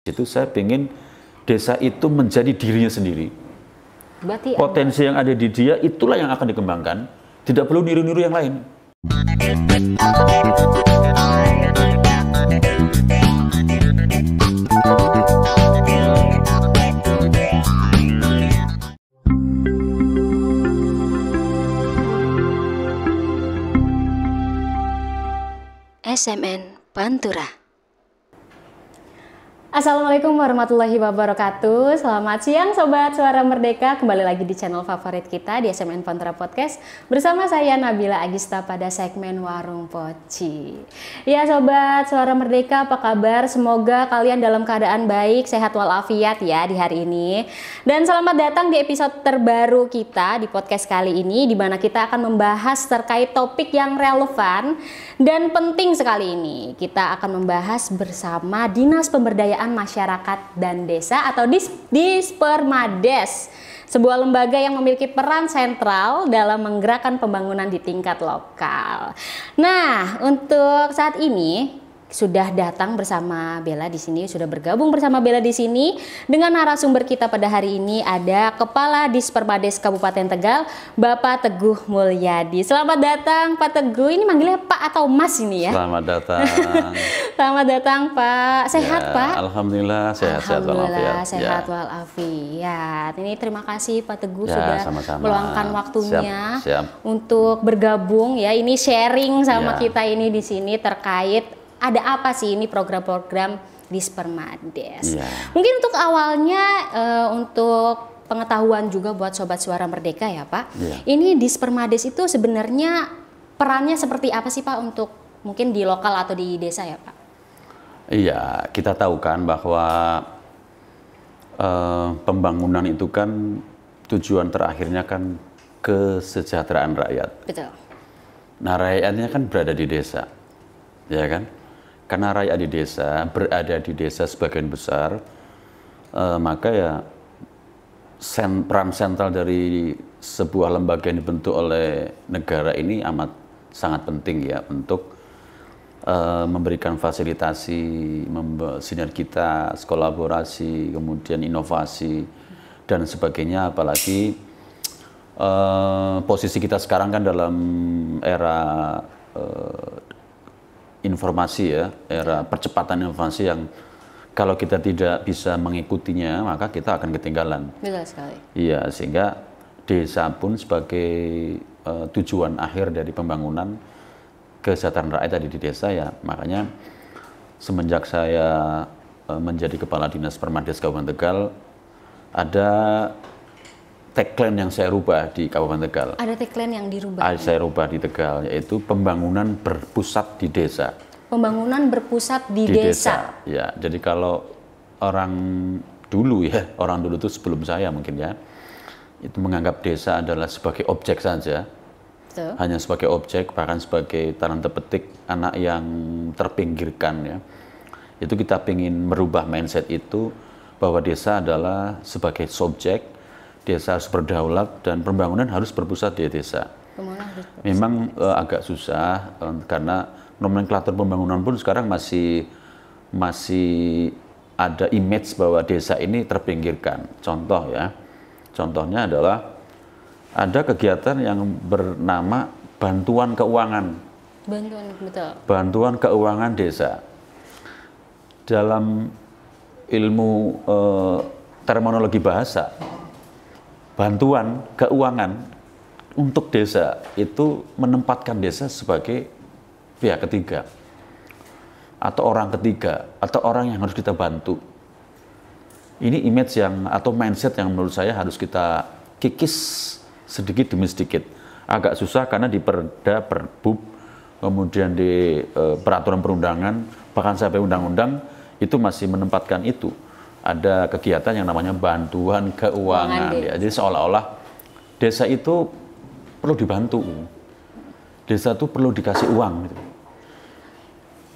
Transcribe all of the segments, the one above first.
Itu saya ingin desa itu menjadi dirinya sendiri. Berarti potensi yang ada di dia itulah yang akan dikembangkan. Tidak perlu niru-niru yang lain. SMN Pantura. Assalamualaikum warahmatullahi wabarakatuh. Selamat siang Sobat Suara Merdeka. Kembali lagi di channel favorit kita di SMN Pantura Podcast. Bersama saya Nabila Agista pada segmen Warung Poci. Ya Sobat Suara Merdeka, apa kabar? Semoga kalian dalam keadaan baik, sehat walafiat ya di hari ini. Dan selamat datang di episode terbaru kita di podcast kali ini, di mana kita akan membahas terkait topik yang relevan dan penting sekali ini. Kita akan membahas bersama Dinas Pemberdayaan Masyarakat dan Desa atau Dispermades, sebuah lembaga yang memiliki peran sentral dalam menggerakkan pembangunan di tingkat lokal. Nah, untuk saat ini sudah datang bersama Bella di sini, sudah bergabung bersama Bella di sini dengan narasumber kita pada hari ini ada Kepala Dispermades Kabupaten Tegal, Bapak Teguh Mulyadi. Selamat datang Pak Teguh. Ini manggilnya Pak atau Mas ini ya? Selamat datang. Selamat datang Pak. Sehat ya, Pak? Alhamdulillah sehat Alhamdulillah sehat ya. walafiat. Ini terima kasih Pak Teguh Ya, sudah sama-sama. meluangkan waktunya Siap. untuk bergabung ya. Ini sharing sama Ya. kita ini di sini terkait ada apa sih ini program-program Dispermades. Ya. Mungkin untuk awalnya untuk pengetahuan juga buat Sobat Suara Merdeka ya Pak. Ya. Ini Dispermades itu sebenarnya perannya seperti apa sih Pak untuk mungkin di lokal atau di desa ya Pak? Iya, kita tahu kan bahwa pembangunan itu kan tujuan terakhirnya kan kesejahteraan rakyat. Betul. Nah, rakyatnya kan berada di desa, ya kan? Karena rakyat di desa, berada di desa sebagian besar, maka ya peran sentral dari sebuah lembaga yang dibentuk oleh negara ini amat sangat penting ya untuk memberikan fasilitasi, sinergitas, kolaborasi, kemudian inovasi dan sebagainya. Apalagi posisi kita sekarang kan dalam era informasi ya, era percepatan informasi yang kalau kita tidak bisa mengikutinya maka kita akan ketinggalan. Betul sekali. Iya, sehingga desa pun sebagai tujuan akhir dari pembangunan kesejahteraan rakyat tadi di desa ya. Makanya semenjak saya menjadi Kepala Dinas Permades Kabupaten Tegal, ada tagline yang saya rubah di Kabupaten Tegal. Ada tagline yang dirubah? Saya rubah di Tegal, yaitu pembangunan berpusat di desa. Pembangunan berpusat di desa. Ya, jadi kalau orang dulu itu sebelum saya mungkin ya, itu menganggap desa adalah sebagai objek saja. Betul. Hanya sebagai objek, bahkan sebagai tanda petik anak yang terpinggirkan ya. Itu kita ingin merubah mindset itu bahwa desa adalah sebagai subjek, desa harus berdaulat dan pembangunan harus berpusat di desa. Memang agak susah karena nomenklatur pembangunan pun sekarang masih ada image bahwa desa ini terpinggirkan. Contohnya adalah ada kegiatan yang bernama bantuan keuangan. Betul. Bantuan keuangan desa. Dalam ilmu terminologi bahasa, bantuan keuangan untuk desa itu menempatkan desa sebagai pihak ketiga atau orang ketiga atau orang yang harus kita bantu. Ini image atau mindset yang menurut saya harus kita kikis sedikit demi sedikit. Agak susah karena di Perda, Perbub, kemudian di peraturan perundangan, bahkan sampai undang-undang itu masih menempatkan itu. Ada kegiatan yang namanya bantuan keuangan. Ya. Jadi seolah-olah desa itu perlu dibantu. Desa itu perlu dikasih uang. Gitu.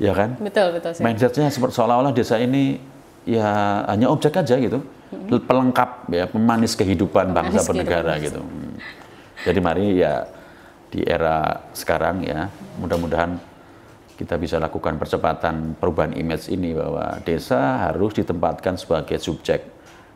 Ya kan? Betul. Mindsetnya seolah-olah desa ini ya hanya objek aja gitu. Pelengkap ya, pemanis kehidupan bangsa bernegara gitu. Jadi mari ya di era sekarang ya, mudah-mudahan kita bisa lakukan percepatan perubahan image ini bahwa desa harus ditempatkan sebagai subjek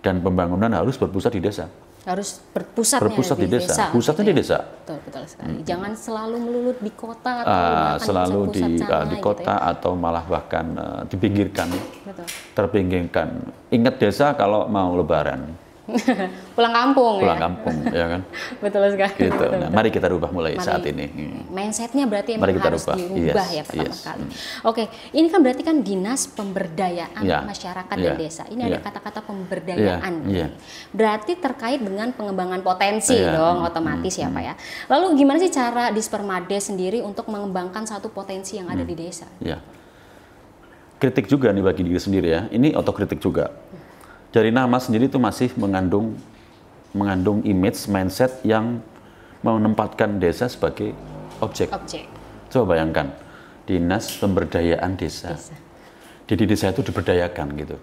dan pembangunan harus berpusat di desa. Harus berpusat di desa. Pusatnya gitu di desa. Betul sekali. Jangan selalu melulu di kota atau selalu di sana, kota gitu ya. atau malah bahkan dipinggirkan, Betul. terpinggirkan. Ingat desa kalau mau lebaran. Pulang kampung Ya kan? Betul sekali. Gitu. Nah, mari kita rubah mulai saat ini. Mindsetnya berarti Mari kita harus rubah. dirubah ya pertama kali. Oke, ini kan berarti kan dinas pemberdayaan masyarakat dan desa. Ini ada kata-kata pemberdayaan. Berarti terkait dengan pengembangan potensi dong, otomatis ya Pak ya. Lalu gimana sih cara Dispermades sendiri untuk mengembangkan satu potensi yang ada di desa? Ya. Kritik juga nih bagi diri sendiri ya. Ini otokritik juga. Dari nama sendiri itu masih mengandung image, mindset yang menempatkan desa sebagai objek. Coba bayangkan, dinas pemberdayaan desa. Jadi desa itu diberdayakan gitu,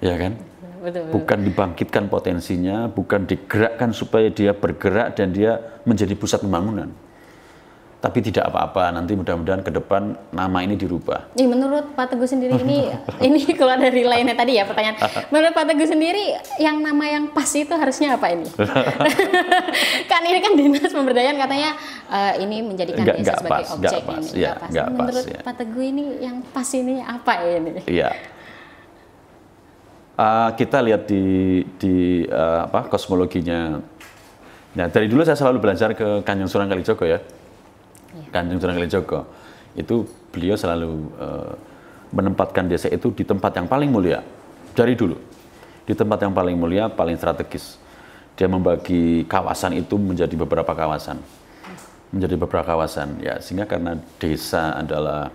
ya kan? Betul. Bukan dibangkitkan potensinya, bukan digerakkan supaya dia bergerak dan dia menjadi pusat pembangunan. Tapi tidak apa-apa, nanti mudah-mudahan ke depan nama ini dirubah. Menurut Pak Teguh sendiri ini keluar dari lainnya tadi ya pertanyaan. Menurut Pak Teguh sendiri yang nama yang pas itu harusnya apa ini? Kan ini kan dinas pemberdayaan katanya ini menjadikan desa sebagai objek ini. Menurut Pak Teguh ini yang pas ini apa ini? Iya. Kita lihat di kosmologinya. Nah, dari dulu saya selalu belajar ke Kanjeng Sunan Kalijogo ya. Kanjeng Sunan Kalijogo itu beliau selalu menempatkan desa itu di tempat yang paling mulia dari dulu, di tempat yang paling mulia, paling strategis. Dia membagi kawasan itu menjadi beberapa kawasan, ya, sehingga karena desa adalah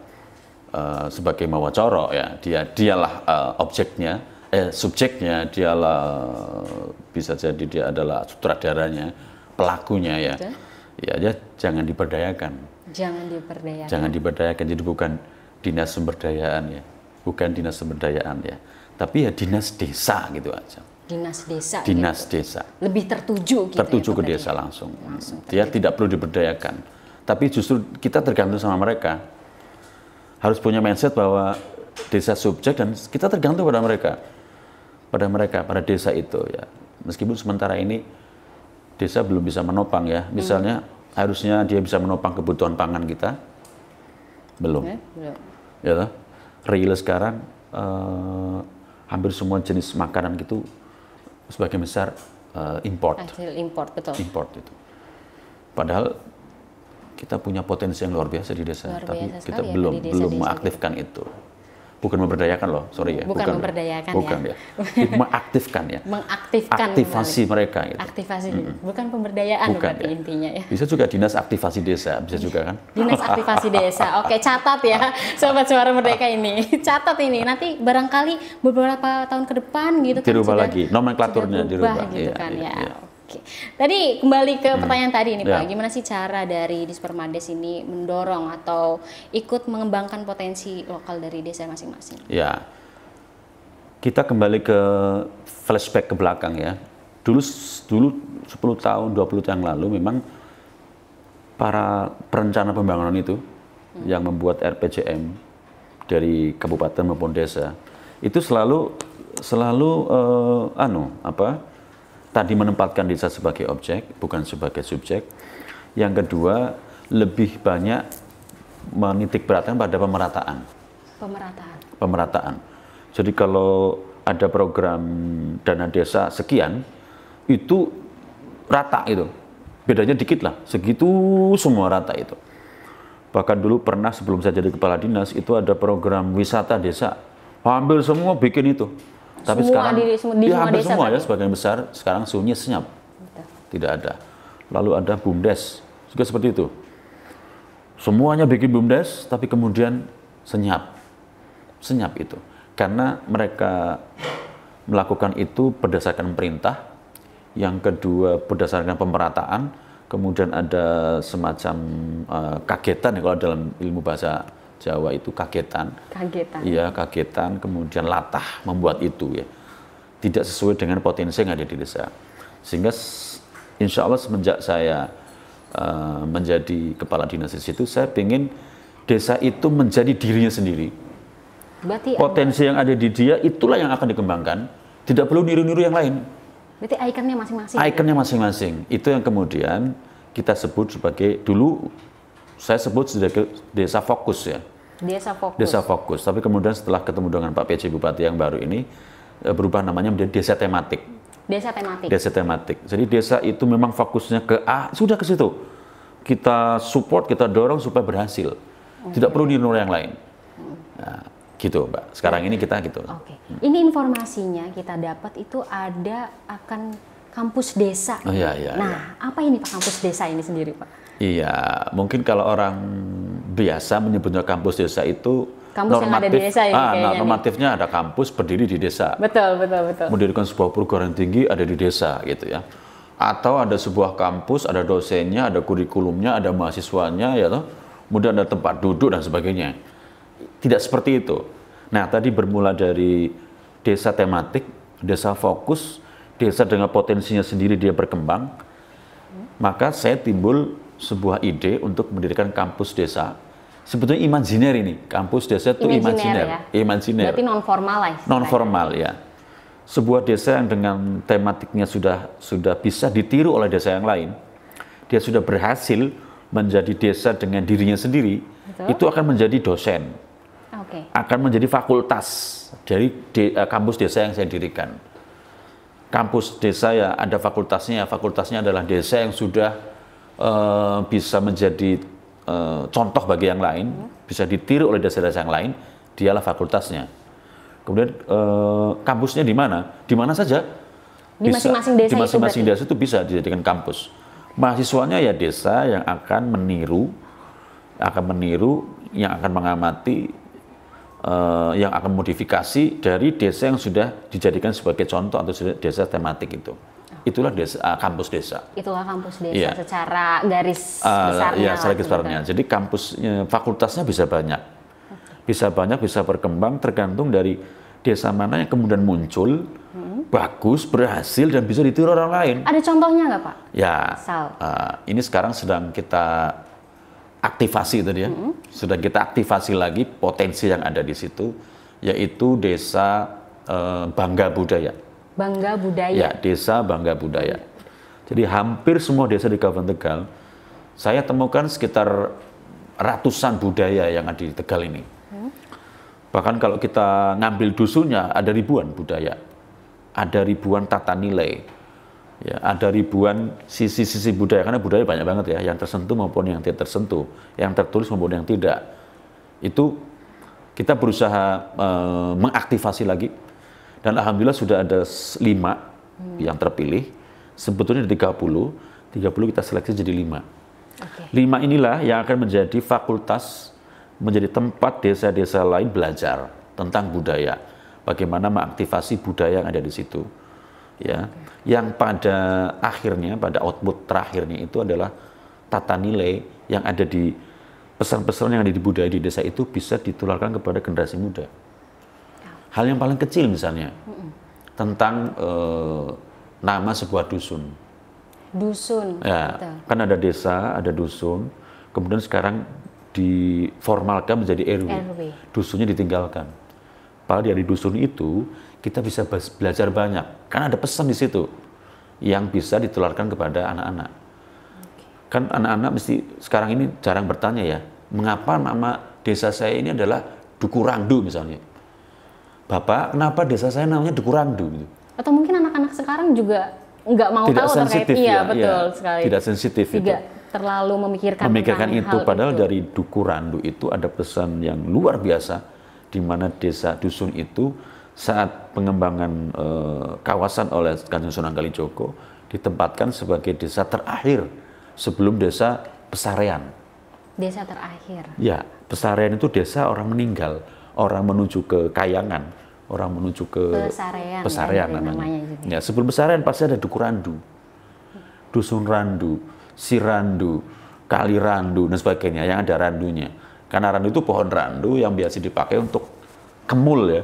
sebagai mawacoro ya, dialah objeknya, subjeknya, dialah bisa jadi dia adalah sutradaranya, pelakunya ya. Ya, jangan diberdayakan. Jangan diberdayakan. Jadi bukan dinas pemberdayaan ya, tapi ya dinas desa gitu aja. Dinas desa. Lebih tertuju gitu. Ke desa langsung. Dia tidak perlu diberdayakan. Tapi justru kita tergantung sama mereka. Harus punya mindset bahwa desa subjek dan kita tergantung pada mereka. Pada desa itu ya. Meskipun sementara ini desa belum bisa menopang ya, misalnya harusnya dia bisa menopang kebutuhan pangan kita, belum. Ya, real sekarang hampir semua jenis makanan gitu sebagian besar import. Hasil import, betul. Import itu. Padahal kita punya potensi yang luar biasa di desa, tapi kita belum mengaktifkan itu. Bukan memberdayakan loh, sorry ya. Bukan memberdayakan ya. Mengaktifkan ya. Aktivasi mereka. Gitu. Aktivasi, bukan pemberdayaan berarti intinya ya. Bisa juga dinas aktivasi desa, bisa juga kan? Dinas aktivasi desa, oke, catat ya, Sobat Suara Merdeka ini. Catat ini, nanti barangkali beberapa tahun ke depan gitu kan. Dirubah lagi, nomenklaturnya dirubah. Gitu kan ya. Oke. Tadi kembali ke pertanyaan tadi nih Pak, gimana sih cara dari Dispermades ini mendorong atau ikut mengembangkan potensi lokal dari desa masing-masing? Ya, kita kembali ke flashback ke belakang ya. Dulu 10 tahun, 20 tahun yang lalu memang para perencana pembangunan itu yang membuat RPJM dari kabupaten maupun desa itu selalu tadi menempatkan desa sebagai objek, bukan sebagai subjek. Yang kedua, lebih banyak menitik beratkan pada pemerataan. Jadi kalau ada program dana desa sekian, itu rata itu. Bedanya dikit lah, segitu semua rata itu. Bahkan dulu pernah sebelum saya jadi kepala dinas, itu ada program wisata desa. Hampir semua bikin itu. Tapi sekarang hampir semua ya, sebagian besar sekarang sunyi senyap. Tidak ada. Lalu ada BUMDes, juga seperti itu. Semuanya bikin BUMDes, tapi kemudian senyap itu. Karena mereka melakukan itu berdasarkan perintah, yang kedua berdasarkan pemerataan, kemudian ada semacam kagetan ya, kalau dalam ilmu bahasa Jawa itu kagetan. Iya, kagetan, kemudian latah membuat itu ya. Tidak sesuai dengan potensi yang ada di desa. Sehingga insya Allah semenjak saya menjadi kepala dinas di situ, saya ingin desa itu menjadi dirinya sendiri. Berarti Potensi yang ada di dia itulah yang akan dikembangkan. Tidak perlu niru-niru yang lain. berarti ikonnya masing-masing. Ikonnya masing-masing. Itu yang kemudian kita sebut sebagai, dulu saya sebut sebagai desa fokus ya. Desa fokus. Desa fokus. Tapi kemudian setelah ketemu dengan Pak PJ Bupati yang baru ini, berubah namanya menjadi desa tematik. Desa tematik. Desa tematik. Jadi desa itu memang fokusnya ke A, sudah ke situ. Kita support, kita dorong supaya berhasil. Tidak perlu niru yang lain. Nah, gitu Mbak. Sekarang ini kita gitu. Oke. Ini informasinya kita dapat itu ada akan kampus desa. Oh iya, iya. Nah, apa ini Pak kampus desa ini sendiri Pak? Iya, mungkin kalau orang biasa menyebutnya kampus desa itu Kampus yang ada di desa ya kayaknya nih. normatifnya ada kampus berdiri di desa. Betul, betul, betul. Mendirikan sebuah perguruan tinggi ada di desa gitu ya. Atau ada sebuah kampus, ada dosennya, ada kurikulumnya, ada mahasiswanya ya toh. Kemudian ada tempat duduk dan sebagainya. Tidak seperti itu. Nah, tadi bermula dari desa tematik, desa fokus, desa dengan potensinya sendiri dia berkembang. Maka saya timbul sebuah ide untuk mendirikan kampus desa. Sebetulnya imajiner ini, kampus desa itu imajiner. Ya? Imajiner. Berarti non formal lah. Non formal ya. Sebuah desa yang dengan tematiknya sudah bisa ditiru oleh desa yang lain. Dia sudah berhasil menjadi desa dengan dirinya sendiri. Betul. Itu akan menjadi dosen. Okay. Akan menjadi fakultas dari kampus desa yang saya dirikan. Kampus desa ya ada fakultasnya. Fakultasnya adalah desa yang sudah bisa menjadi contoh bagi yang lain, bisa ditiru oleh desa-desa yang lain. Dialah fakultasnya. Kemudian kampusnya di mana? Di mana saja. Di masing-masing desa. Di masing-masing desa itu bisa dijadikan kampus. Mahasiswanya ya desa yang akan meniru, yang akan mengamati, yang akan modifikasi dari desa yang sudah dijadikan sebagai contoh atau desa tematik itu. Itulah desa, kampus desa. Itulah kampus desa ya. Secara garis besarnya. Ya, secara garis besarnya. Jadi kampusnya, fakultasnya bisa banyak. Bisa banyak, bisa berkembang tergantung dari desa mana yang kemudian muncul, bagus, berhasil, dan bisa ditiru orang lain. Ada contohnya nggak Pak? Ya, ini sekarang sedang kita aktivasi tadi ya. Sudah kita aktivasi lagi potensi yang ada di situ, yaitu desa Bangga Budaya. Bangga Budaya? Ya, desa Bangga Budaya. Jadi hampir semua desa di Kabupaten Tegal, saya temukan sekitar ratusan budaya yang ada di Tegal ini. Bahkan kalau kita ngambil dusunnya, ada ribuan budaya. Ada ribuan tata nilai. Ya, ada ribuan sisi-sisi budaya, karena budaya banyak banget ya, yang tersentuh maupun yang tidak tersentuh, yang tertulis maupun yang tidak. Itu kita berusaha mengaktifasi lagi, dan alhamdulillah sudah ada 5 yang terpilih. Sebetulnya ada 30 kita seleksi jadi 5. Okay. 5 inilah yang akan menjadi fakultas, menjadi tempat desa-desa lain belajar tentang budaya, bagaimana mengaktifasi budaya yang ada di situ. Ya, yang pada akhirnya, pada output terakhirnya itu adalah tata nilai yang ada di pesan-pesan yang ada di budaya di desa itu bisa ditularkan kepada generasi muda. Hal yang paling kecil misalnya tentang nama sebuah dusun. Dusun. Ya, betul. Kan ada desa, ada dusun, kemudian sekarang diformalkan menjadi RW. Dusunnya ditinggalkan. Padahal dari dusun itu kita bisa belajar banyak, karena ada pesan di situ yang bisa ditularkan kepada anak-anak. Kan anak-anak mesti sekarang ini jarang bertanya ya, mengapa nama desa saya ini adalah Dukurandu misalnya. Bapak, kenapa desa saya namanya Dukurandu? Gitu. Atau mungkin anak-anak sekarang juga nggak mau tidak tahu sensitif, terkait, iya ya, betul ya, sekali. Tidak sensitif tidak itu. Terlalu memikirkan itu, padahal dari Dukurandu itu ada pesan yang luar biasa, di mana desa dusun itu saat pengembangan kawasan oleh Kanjeng Sunan Kalijogo ditempatkan sebagai desa terakhir sebelum desa Pesarean. Desa terakhir. Ya, Pesarean itu desa orang meninggal, orang menuju ke Kayangan, orang menuju ke Pesarean namanya. Ya, sebelum Pesarean pasti ada Dukurandu, Dusun Randu, Sirandu, Kalirandu dan sebagainya yang ada randunya. Karena randu itu pohon randu yang biasa dipakai untuk kemul ya.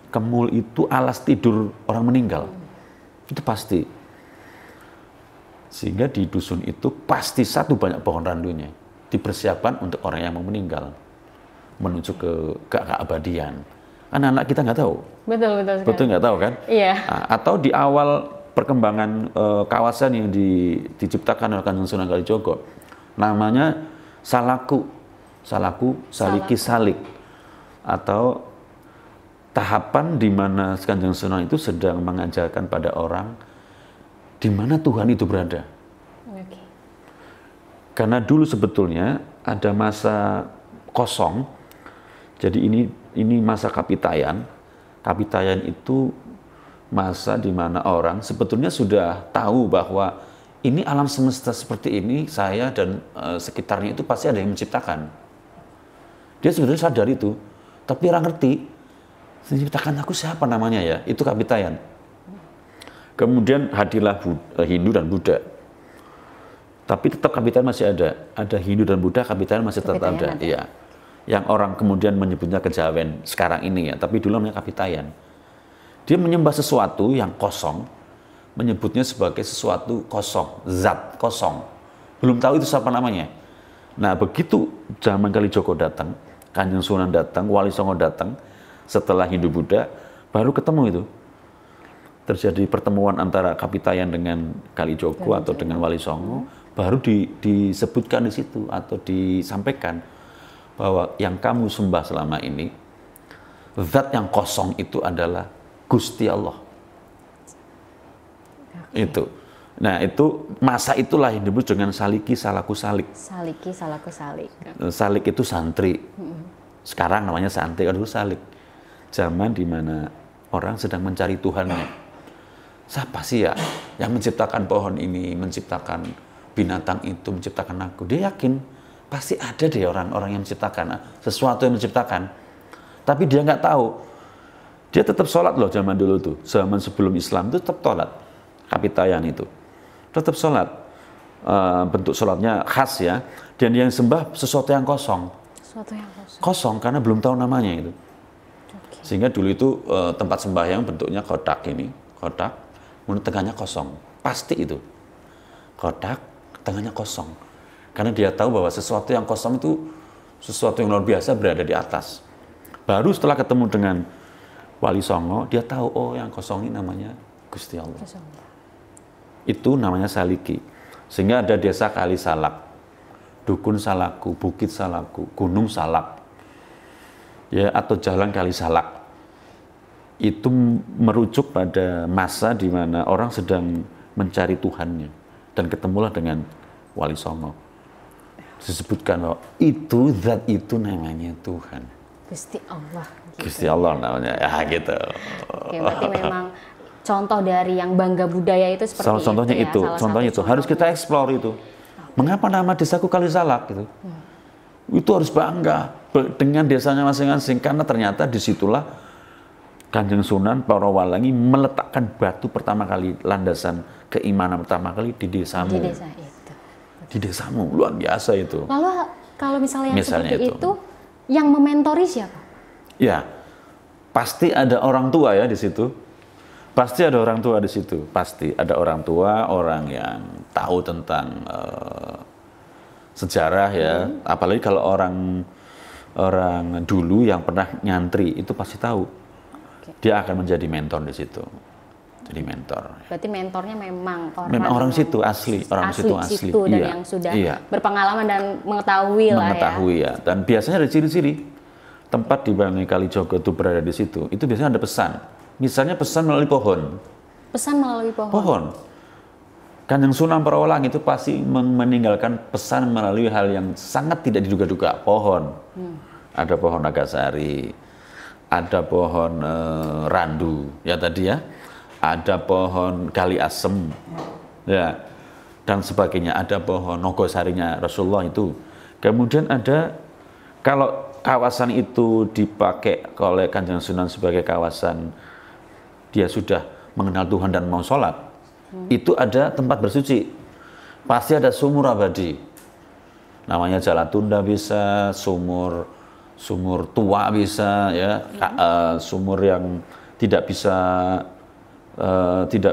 Kemul itu alas tidur orang meninggal. Itu pasti. Sehingga di dusun itu pasti satu banyak pohon randunya. Dipersiapkan untuk orang yang mau meninggal. menuju ke keabadian. Kan anak kita nggak tahu. Betul sekali. Betul nggak tahu kan? Iya. Nah, atau di awal perkembangan kawasan yang diciptakan oleh Kanjeng Sunan Kalijogo, namanya Salaku, Saliki, Salik, atau tahapan di mana Kanjeng Sunan itu sedang mengajarkan pada orang di mana Tuhan itu berada. Okay. Karena dulu sebetulnya ada masa kosong, jadi ini masa kapitayan. Kapitayan itu masa di mana orang sebetulnya sudah tahu bahwa ini alam semesta seperti ini, saya dan sekitarnya itu pasti ada yang menciptakan. Dia sebetulnya sadar itu, tapi orang ngerti, menciptakan aku siapa namanya ya, itu kapitayan. Kemudian hadirlah Hindu dan Buddha. Tapi tetap kapitayan masih ada Hindu dan Buddha, kapitayan masih tetap ada. Iya. Yang orang kemudian menyebutnya kejawen sekarang ini ya, tapi dulu namanya kapitayan. Dia menyembah sesuatu yang kosong, menyebutnya sebagai sesuatu kosong, zat kosong. Belum tahu itu siapa namanya. Nah, begitu zaman Kalijogo datang, Kanjeng Sunan datang, Wali Songo datang, setelah Hindu Buddha, baru ketemu itu. Terjadi pertemuan antara kapitayan dengan Kalijogo atau dengan Wali Songo, baru disebutkan di situ atau disampaikan bahwa yang kamu sembah selama ini, zat yang kosong itu adalah Gusti Allah. Itu. Nah, itu masa itulah yang disebut dengan Saliki, Salaku, Salik. Saliki, Salaku, Salik. Salik itu santri. Sekarang namanya santri, dulu Salik. Zaman di mana orang sedang mencari Tuhannya. Siapa sih ya yang menciptakan pohon ini, menciptakan binatang itu, menciptakan aku? Dia yakin pasti ada deh orang-orang yang menciptakan sesuatu yang menciptakan. Tapi dia nggak tahu. Dia tetap sholat loh zaman dulu tuh. Zaman sebelum Islam itu tetap sholat. Kapitayan itu tetap sholat. Bentuk sholatnya khas ya. Dan yang sembah sesuatu yang kosong. Sesuatu yang kosong. Kosong karena belum tahu namanya itu. Sehingga dulu itu tempat sembahyang bentuknya kotak ini, kotak, kemudian tengahnya kosong, pasti itu, kotak, tengahnya kosong, karena dia tahu bahwa sesuatu yang kosong itu sesuatu yang luar biasa berada di atas. Baru setelah ketemu dengan Wali Songo, dia tahu oh yang kosong ini namanya Gusti Allah. Itu namanya Saliki. Sehingga ada desa Kali Salak, Dukun Salaku, Bukit Salaku, Gunung Salak, ya atau Jalan Kali Salak. Itu merujuk pada masa di mana orang sedang mencari Tuhannya dan ketemulah dengan Wali Songo. Disebutkan bahwa itu zat itu namanya Tuhan. Gusti Allah. Gitu. Gusti Allah namanya, ya gitu. Oke, berarti memang contoh dari yang bangga budaya itu seperti contohnya itu ya. Contohnya itu harus kita eksplor itu. Mengapa nama desaku Kali Salak gitu? Itu harus bangga dengan desanya masing-masing karena ternyata disitulah Kanjeng Sunan para Walangi meletakkan batu pertama kali, landasan keimanan pertama kali di desamu. Di desa itu. Di desamu, luar biasa itu. Lalu kalau misalnya seperti itu yang mementori siapa? Ya, pasti ada orang tua ya di situ. Pasti ada orang tua di situ. Pasti ada orang tua, orang yang tahu tentang sejarah ya. Apalagi kalau orang dulu yang pernah nyantri itu pasti tahu. Dia akan menjadi mentor di situ. Jadi mentor. Berarti mentornya memang orang situ asli, orang situ asli. Dan iya, yang sudah berpengalaman dan mengetahui lah ya. Mengetahui ya. Dan biasanya ada ciri-ciri tempat di Bangi Kalijogo itu berada di situ. Itu biasanya ada pesan. Misalnya pesan melalui pohon. Pesan melalui pohon. Pohon. Kanjeng Sunan Parawalang itu pasti meninggalkan pesan melalui hal yang sangat tidak diduga-duga. Pohon. Ada pohon nagasari, ada pohon randu, ya tadi ya. Ada pohon gali asem, ya, dan sebagainya. Ada pohon nogosarinya Rasulullah itu. Kemudian ada, kalau kawasan itu dipakai oleh Kanjeng Sunan sebagai kawasan dia sudah mengenal Tuhan dan mau sholat, itu ada tempat bersuci. Pasti ada sumur abadi. Namanya Jalatunda bisa, sumur tua bisa, ya, sumur yang tidak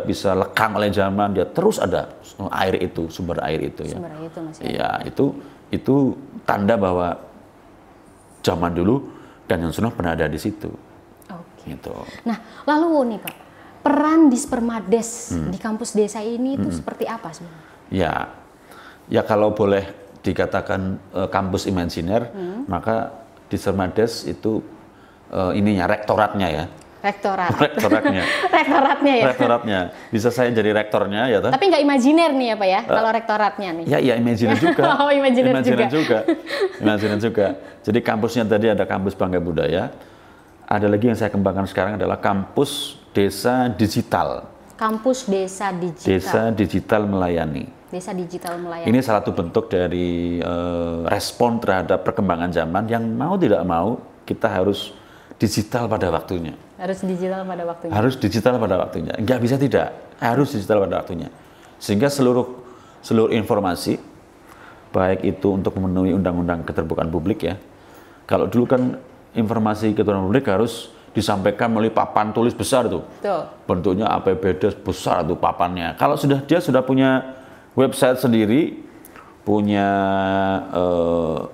bisa lekang oleh zaman, dia terus ada air itu, sumber air itu ya. Sumber air itu masih ada. Ya, itu tanda bahwa zaman dulu Kanjeng Sunan pernah ada di situ. Oke. Gitu. Nah, lalu nih Pak, peran Dispermades di kampus desa ini itu seperti apa sebenarnya? Ya kalau boleh dikatakan kampus imajiner, maka Dispermades itu ininya rektoratnya ya. Rektoratnya. Rektoratnya. Bisa saya jadi rektornya ya toh? Tapi nggak imajiner nih ya Pak ya, kalau rektoratnya nih. Ya imajiner juga. Oh, imajiner juga. Jadi kampusnya tadi ada kampus Bangga Budaya. Ada lagi yang saya kembangkan sekarang adalah kampus desa digital. Kampus desa digital. Desa digital melayani. Desa digital melayani. Ini salah satu bentuk dari respon terhadap perkembangan zaman yang mau tidak mau kita harus digital pada waktunya. Harus digital pada waktunya. Harus digital pada waktunya. Nggak bisa tidak. Harus digital pada waktunya. Sehingga seluruh informasi, baik itu untuk memenuhi undang-undang keterbukaan publik ya. Kalau dulu kan informasi keterbukaan publik harus disampaikan melalui papan tulis besar itu. Bentuknya APBD besar itu papannya. Kalau dia sudah punya website sendiri, punya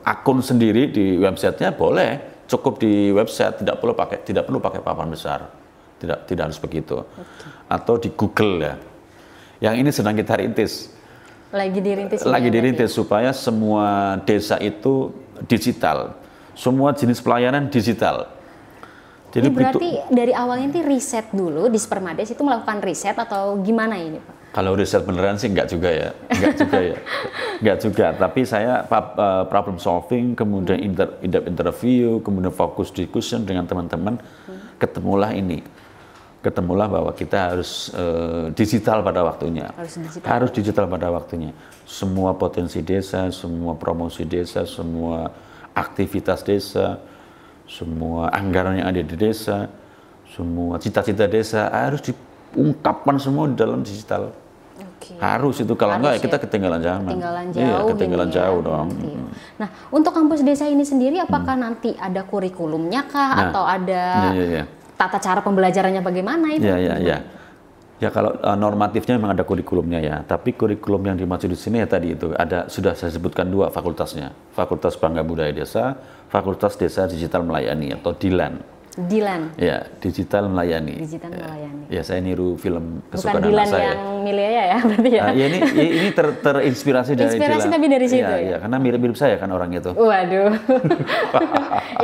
akun sendiri di websitenya boleh. Cukup di website, tidak perlu pakai papan besar, tidak harus begitu. Atau di Google ya. Yang ini sedang kita rintis. Lagi dirintis supaya semua desa itu digital, semua jenis pelayanan digital. Jadi berarti dari awalnya itu riset dulu, Dispermades itu melakukan riset atau gimana ini Pak? Kalau riset beneran sih enggak juga ya. Tapi saya problem solving, kemudian in-depth interview, kemudian fokus discussion dengan teman-teman, ketemulah bahwa kita harus digital pada waktunya. Harus digital pada waktunya. Semua potensi desa, semua promosi desa, semua aktivitas desa, semua anggaran yang ada di desa, semua cita-cita desa harus diungkapkan semua di dalam digital. Harus itu, kalau enggak kita ketinggalan zaman. Ketinggalan jauh dong. Nah, untuk kampus desa ini sendiri apakah nanti ada kurikulumnya kah atau ada tata cara pembelajarannya bagaimana itu? Ya kalau normatifnya memang ada kurikulumnya ya, tapi kurikulum yang dimaksud di sini ya tadi itu sudah saya sebutkan 2 fakultasnya. Fakultas Bangga Budaya Desa, Fakultas Desa Digital Melayani atau DILAN. Ya, digital melayani. Ya, saya niru film kesukaan anak saya. Bukan Dilan yang Milia ya, berarti ya? Ini terinspirasi dari Dilan. Inspirasi tapi dari situ ya? Iya, karena mirip-mirip saya kan orang itu. Waduh.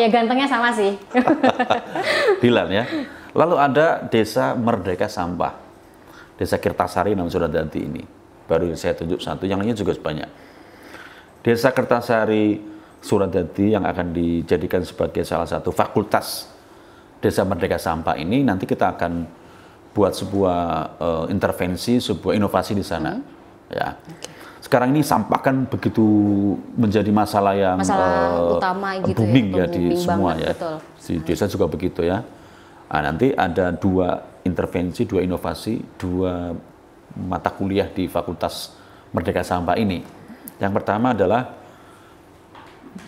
Ya gantengnya sama sih. Dilan ya. Lalu ada Desa Merdeka Sampah. Desa Kertasari namanya Suradadi ini. Baru saya tunjuk satu, yang lainnya juga banyak. Desa Kertasari Suradadi yang akan dijadikan sebagai salah satu fakultas Desa Merdeka Sampah ini, nanti kita akan buat sebuah intervensi, sebuah inovasi di sana. Ya. Sekarang ini sampah kan begitu menjadi masalah yang utama gitu booming ya, di semua ya. Betul. Di desa juga begitu ya. Nah, nanti ada 2 intervensi, 2 inovasi, 2 mata kuliah di Fakultas Merdeka Sampah ini. Yang pertama adalah,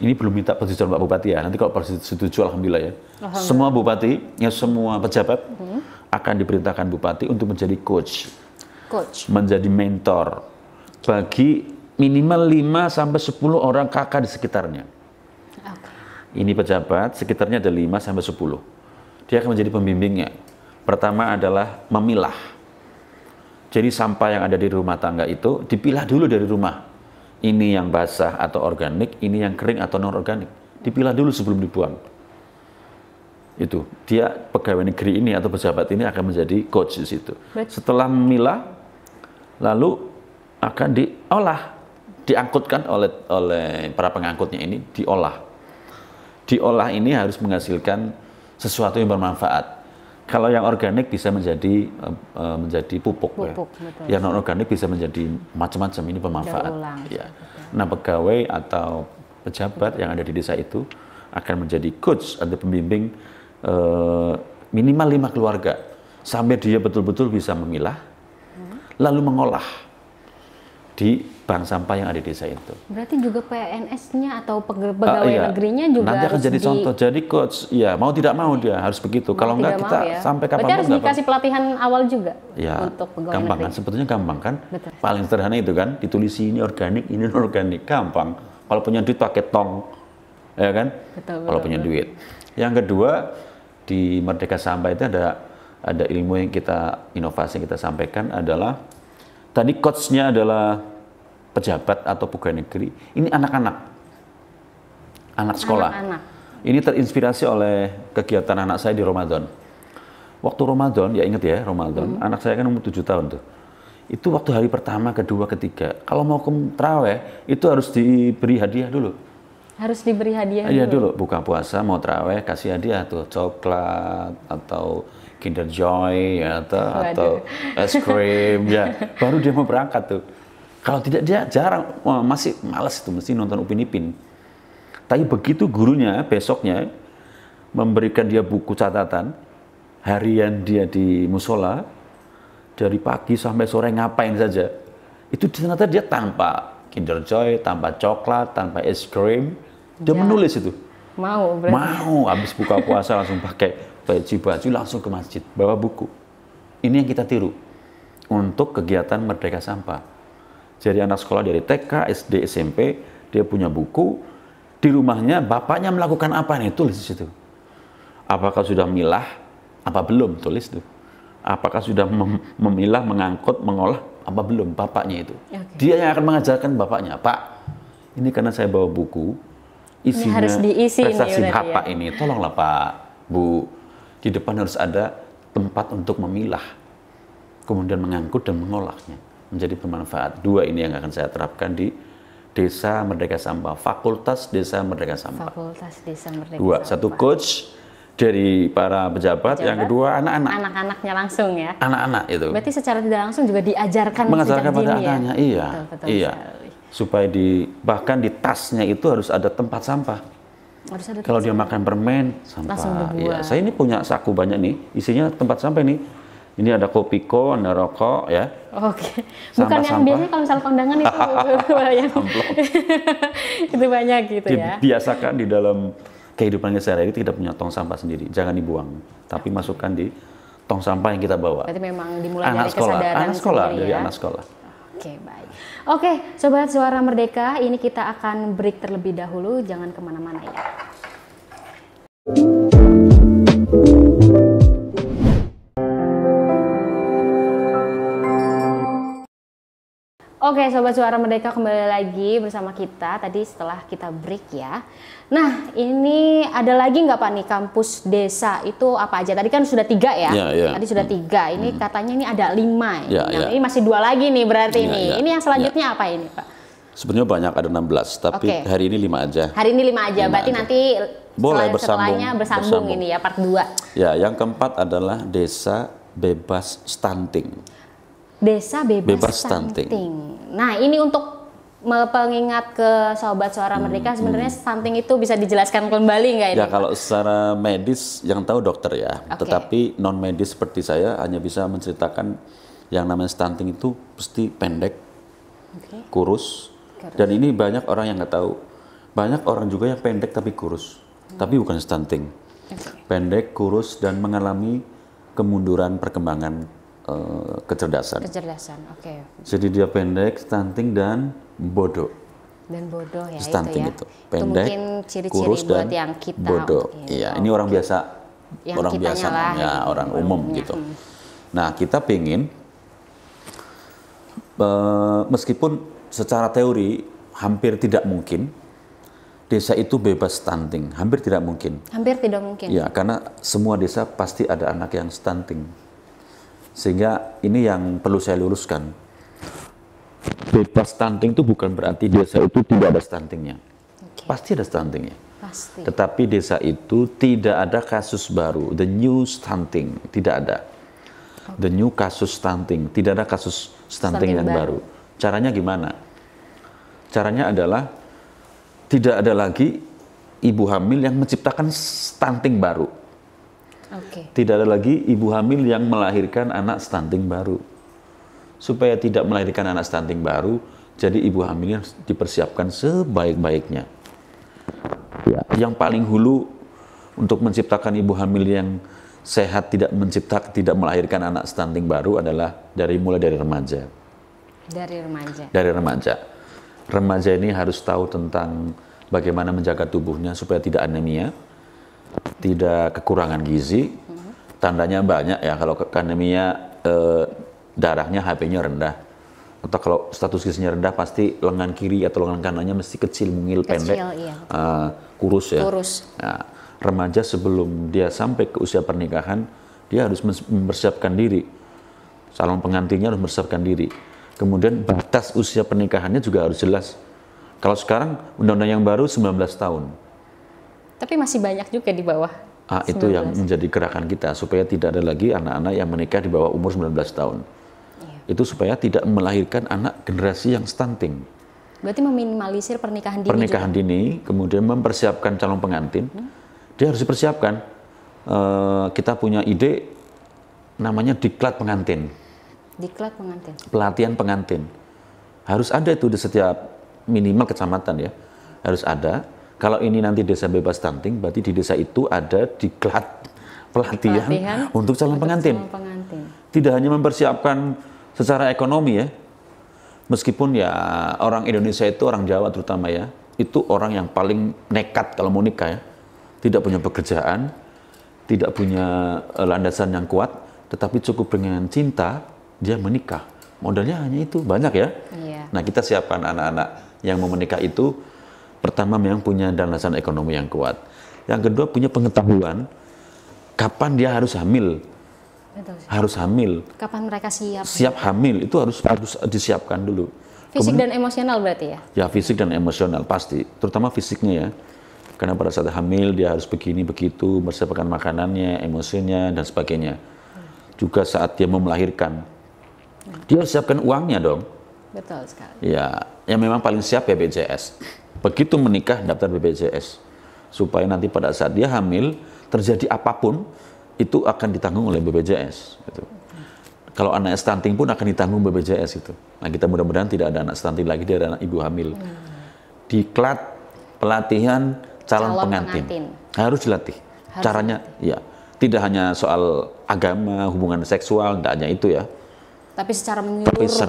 ini belum minta persetujuan Pak Bupati ya, nanti kalau setuju alhamdulillah ya. Semua bupati, ya semua pejabat akan diperintahkan bupati untuk menjadi coach. Menjadi mentor bagi minimal 5-10 orang kakak di sekitarnya. Ini pejabat, sekitarnya ada 5-10. Dia akan menjadi pembimbingnya. Pertama adalah memilah. Jadi sampah yang ada di rumah tangga itu dipilah dulu dari rumah. Ini yang basah atau organik, ini yang kering atau non-organik. Dipilah dulu sebelum dibuang. Itu, dia pegawai negeri ini atau pejabat ini akan menjadi coach di situ. Setelah memilah, lalu akan diolah, diangkutkan oleh para pengangkutnya ini, diolah. Diolah ini harus menghasilkan sesuatu yang bermanfaat. Kalau yang organik bisa menjadi pupuk ya. Yang non organik bisa menjadi macam-macam, ini bermanfaat. Ya. Nah, pegawai atau pejabat yang ada di desa itu akan menjadi coach atau pembimbing minimal 5 keluarga sampai dia betul-betul bisa memilah lalu mengolah di bank sampah yang ada di desa itu. Berarti juga PNS-nya atau pegawai negerinya juga nanti akan jadi contoh, jadi coach. Ya, mau tidak mau dia harus begitu. Kalau enggak kita sampai kapan pun. Berarti harus dikasih pelatihan awal juga ya, untuk pegawai gampang negeri. Kan, sebetulnya gampang kan? Betul. Paling sederhana itu kan, ditulis ini organik, ini non organik, gampang. Kalau punya duit pakai tong, ya kan? Betul, Kalau punya duit. Yang kedua, di Merdeka Sampah itu ada ilmu yang inovasi yang kita sampaikan adalah, tadi coach-nya adalah pejabat atau pegawai negeri, ini anak-anak, anak sekolah. Anak-anak. Ini terinspirasi oleh kegiatan anak saya di Ramadan. Waktu Ramadan, ya ingat ya, Ramadan, anak saya kan umur 7 tahun tuh. Itu waktu hari pertama, kedua, ketiga. Kalau mau ke terawih, itu harus diberi hadiah dulu. Harus diberi hadiah dulu. Buka puasa, mau terawih, kasih hadiah tuh, coklat, atau Kinder Joy, atau es krim, ya. Baru dia mau berangkat tuh. Kalau tidak, dia jarang, masih malas itu, mesti nonton Upin Ipin. Tapi begitu gurunya besoknya memberikan dia buku catatan, harian dia di musola, dari pagi sampai sore ngapain saja, itu ternyata dia tanpa Kinder Joy, tanpa coklat, tanpa es krim, dia menulis itu. Mau berarti. Mau, habis buka puasa langsung pakai baju langsung ke masjid, bawa buku. Ini yang kita tiru untuk kegiatan Merdeka Sampah. Jadi anak sekolah dari TK, SD, SMP, dia punya buku, di rumahnya bapaknya melakukan apa nih, tulis di situ. Apakah sudah milah, apa belum, tulis tuh. Apakah sudah memilah, mengangkut, mengolah, apa belum, bapaknya itu. Dia yang akan mengajarkan bapaknya, Pak, ini karena saya bawa buku, isinya harus diisi prestasi nih, Bapak ini, tolonglah Pak, Bu, di depan harus ada tempat untuk memilah, kemudian mengangkut dan mengolahnya, menjadi bermanfaat. Dua ini yang akan saya terapkan di Desa Merdeka Sampah, Fakultas Desa Merdeka Sampah. Fakultas Desa Merdeka Dua, Sampah. satu coach dari para pejabat, yang kedua anak-anak. Anak-anaknya langsung ya. Anak-anak itu. Berarti secara tidak langsung juga diajarkan Mengajarkan pada dini anaknya, ya? iya, Betul, iya. sekali. Supaya bahkan di tasnya itu harus ada tempat sampah. Harus ada Kalau dia makan permen, sampah. langsung dibuang. Iya, saya ini punya saku banyak nih, isinya tempat sampah nih. Ini ada kopiko, ada rokok, ya. Oke. Bukan yang Sampah-sampah. biasanya kalau misal kondangan itu yang itu banyak gitu ya. Dibiasakan di dalam kehidupannya sehari-hari tidak punya tong sampah sendiri, jangan dibuang, tapi masukkan di tong sampah yang kita bawa. Berarti memang dimulai Anak dari sekolah, kesadaran anak sekolah, sendiri dari ya. anak sekolah. Oke, baik. Oke, Sobat Suara Merdeka, ini kita akan break terlebih dahulu, jangan kemana-mana ya. Oke, Sobat Suara Merdeka, kembali lagi bersama kita tadi setelah kita break ya. Nah, ini ada lagi nggak Pak nih kampus desa itu apa aja? Tadi kan sudah 3 ya? Ya. Tadi sudah 3, ini katanya ini ada 5. Ya, Nah, ini masih 2 lagi nih berarti Ya, nih. ya. Ini yang selanjutnya apa ini Pak? Sebenarnya banyak, ada 16, tapi Oke. hari ini 5 aja. Hari ini 5 aja, 5 berarti aja. nanti Boleh setelahnya bersambung ini ya, part 2. Ya, yang keempat adalah desa bebas stunting. Desa bebas stunting. Nah, ini untuk pengingat ke Sobat Suara Merdeka, sebenarnya stunting itu bisa dijelaskan kembali nggak ini? Ya, kalau secara medis yang tahu dokter ya, Oke. tetapi non medis seperti saya hanya bisa menceritakan yang namanya stunting itu pasti pendek, kurus, dan ini banyak orang yang nggak tahu. Banyak orang juga yang pendek tapi kurus, tapi bukan stunting. Pendek, kurus, dan mengalami kemunduran perkembangan kecerdasan. Oke. Jadi dia pendek, stunting, dan bodoh. Dan bodoh ya Stunting itu itu ya. pendek, Itu mungkin ciri-ciri kurus, buat dan yang kita bodoh. untuk Iya, ini orang biasa, Yang orang kitanya biasa, lah, ya, yang orang umum umumnya. gitu. Nah, kita pengen meskipun secara teori hampir tidak mungkin desa itu bebas stunting, hampir tidak mungkin. Hampir tidak mungkin. Ya, karena semua desa pasti ada anak yang stunting. Sehingga ini yang perlu saya luruskan. Bebas stunting itu bukan berarti desa itu tidak ada stuntingnya. Pasti ada stuntingnya. Pasti. Tetapi desa itu tidak ada kasus baru, the new stunting, tidak ada. The new kasus stunting, tidak ada kasus stunting yang baru. Caranya gimana? Caranya adalah tidak ada lagi ibu hamil yang menciptakan stunting baru. Tidak ada lagi ibu hamil yang melahirkan anak stunting baru. Supaya tidak melahirkan anak stunting baru, jadi ibu hamilnya dipersiapkan sebaik-baiknya. Ya, yang paling hulu untuk menciptakan ibu hamil yang sehat, tidak melahirkan anak stunting baru adalah mulai dari remaja. Dari remaja. Remaja ini harus tahu tentang bagaimana menjaga tubuhnya supaya tidak anemia, tidak kekurangan gizi. Tandanya banyak ya, kalau anemia darahnya HB-nya rendah. Atau kalau status gizinya rendah pasti lengan kiri atau lengan kanannya mesti kecil, mungil, pendek, iya. kurus ya. Kurus. Nah, remaja sebelum dia sampai ke usia pernikahan, dia harus mempersiapkan diri. Calon pengantinnya harus mempersiapkan diri. Kemudian batas usia pernikahannya juga harus jelas. Kalau sekarang undang-undang yang baru 19 tahun. Tapi masih banyak juga di bawah. Itu yang menjadi gerakan kita supaya tidak ada lagi anak-anak yang menikah di bawah umur 19 tahun. Itu supaya tidak melahirkan anak generasi yang stunting. Berarti meminimalisir pernikahan dini. Pernikahan dini, kemudian mempersiapkan calon pengantin. Dia harus dipersiapkan. Kita punya ide namanya diklat pengantin. Diklat pengantin. Pelatihan pengantin. Harus ada itu di setiap minimal kecamatan ya. Harus ada. Kalau ini nanti desa bebas stunting, berarti di desa itu ada diklat pelatihan untuk calon pengantin. Tidak hanya mempersiapkan secara ekonomi ya, meskipun ya orang Indonesia itu, orang Jawa terutama ya, itu orang yang paling nekat kalau mau nikah ya. Tidak punya pekerjaan, tidak punya landasan yang kuat, tetapi cukup dengan cinta, dia menikah. Modalnya hanya itu, banyak ya. Nah, kita siapkan anak-anak yang mau menikah itu, pertama memang punya landasan ekonomi yang kuat. Yang kedua punya pengetahuan, kapan dia harus hamil. Betul. Harus hamil. Kapan mereka siap? Siap hamil itu harus disiapkan dulu. Fisik dan emosional berarti ya? Ya, fisik dan emosional pasti, terutama fisiknya ya. Karena pada saat hamil dia harus begini begitu, mempersiapkan makanannya, emosinya dan sebagainya. Juga saat dia mau melahirkan, dia harus siapkan uangnya dong. Betul sekali. Ya, yang memang paling siap BPJS. Begitu menikah daftar BPJS, supaya nanti pada saat dia hamil terjadi apapun itu akan ditanggung oleh BPJS. Gitu. Kalau anak stunting pun akan ditanggung BPJS itu. Nah, kita mudah-mudahan tidak ada anak stunting lagi, dia ada anak ibu hamil. Diklat pelatihan calon pengantin harus dilatih. Caranya ya tidak hanya soal agama, hubungan seksual, tidak hanya itu ya. Tapi secara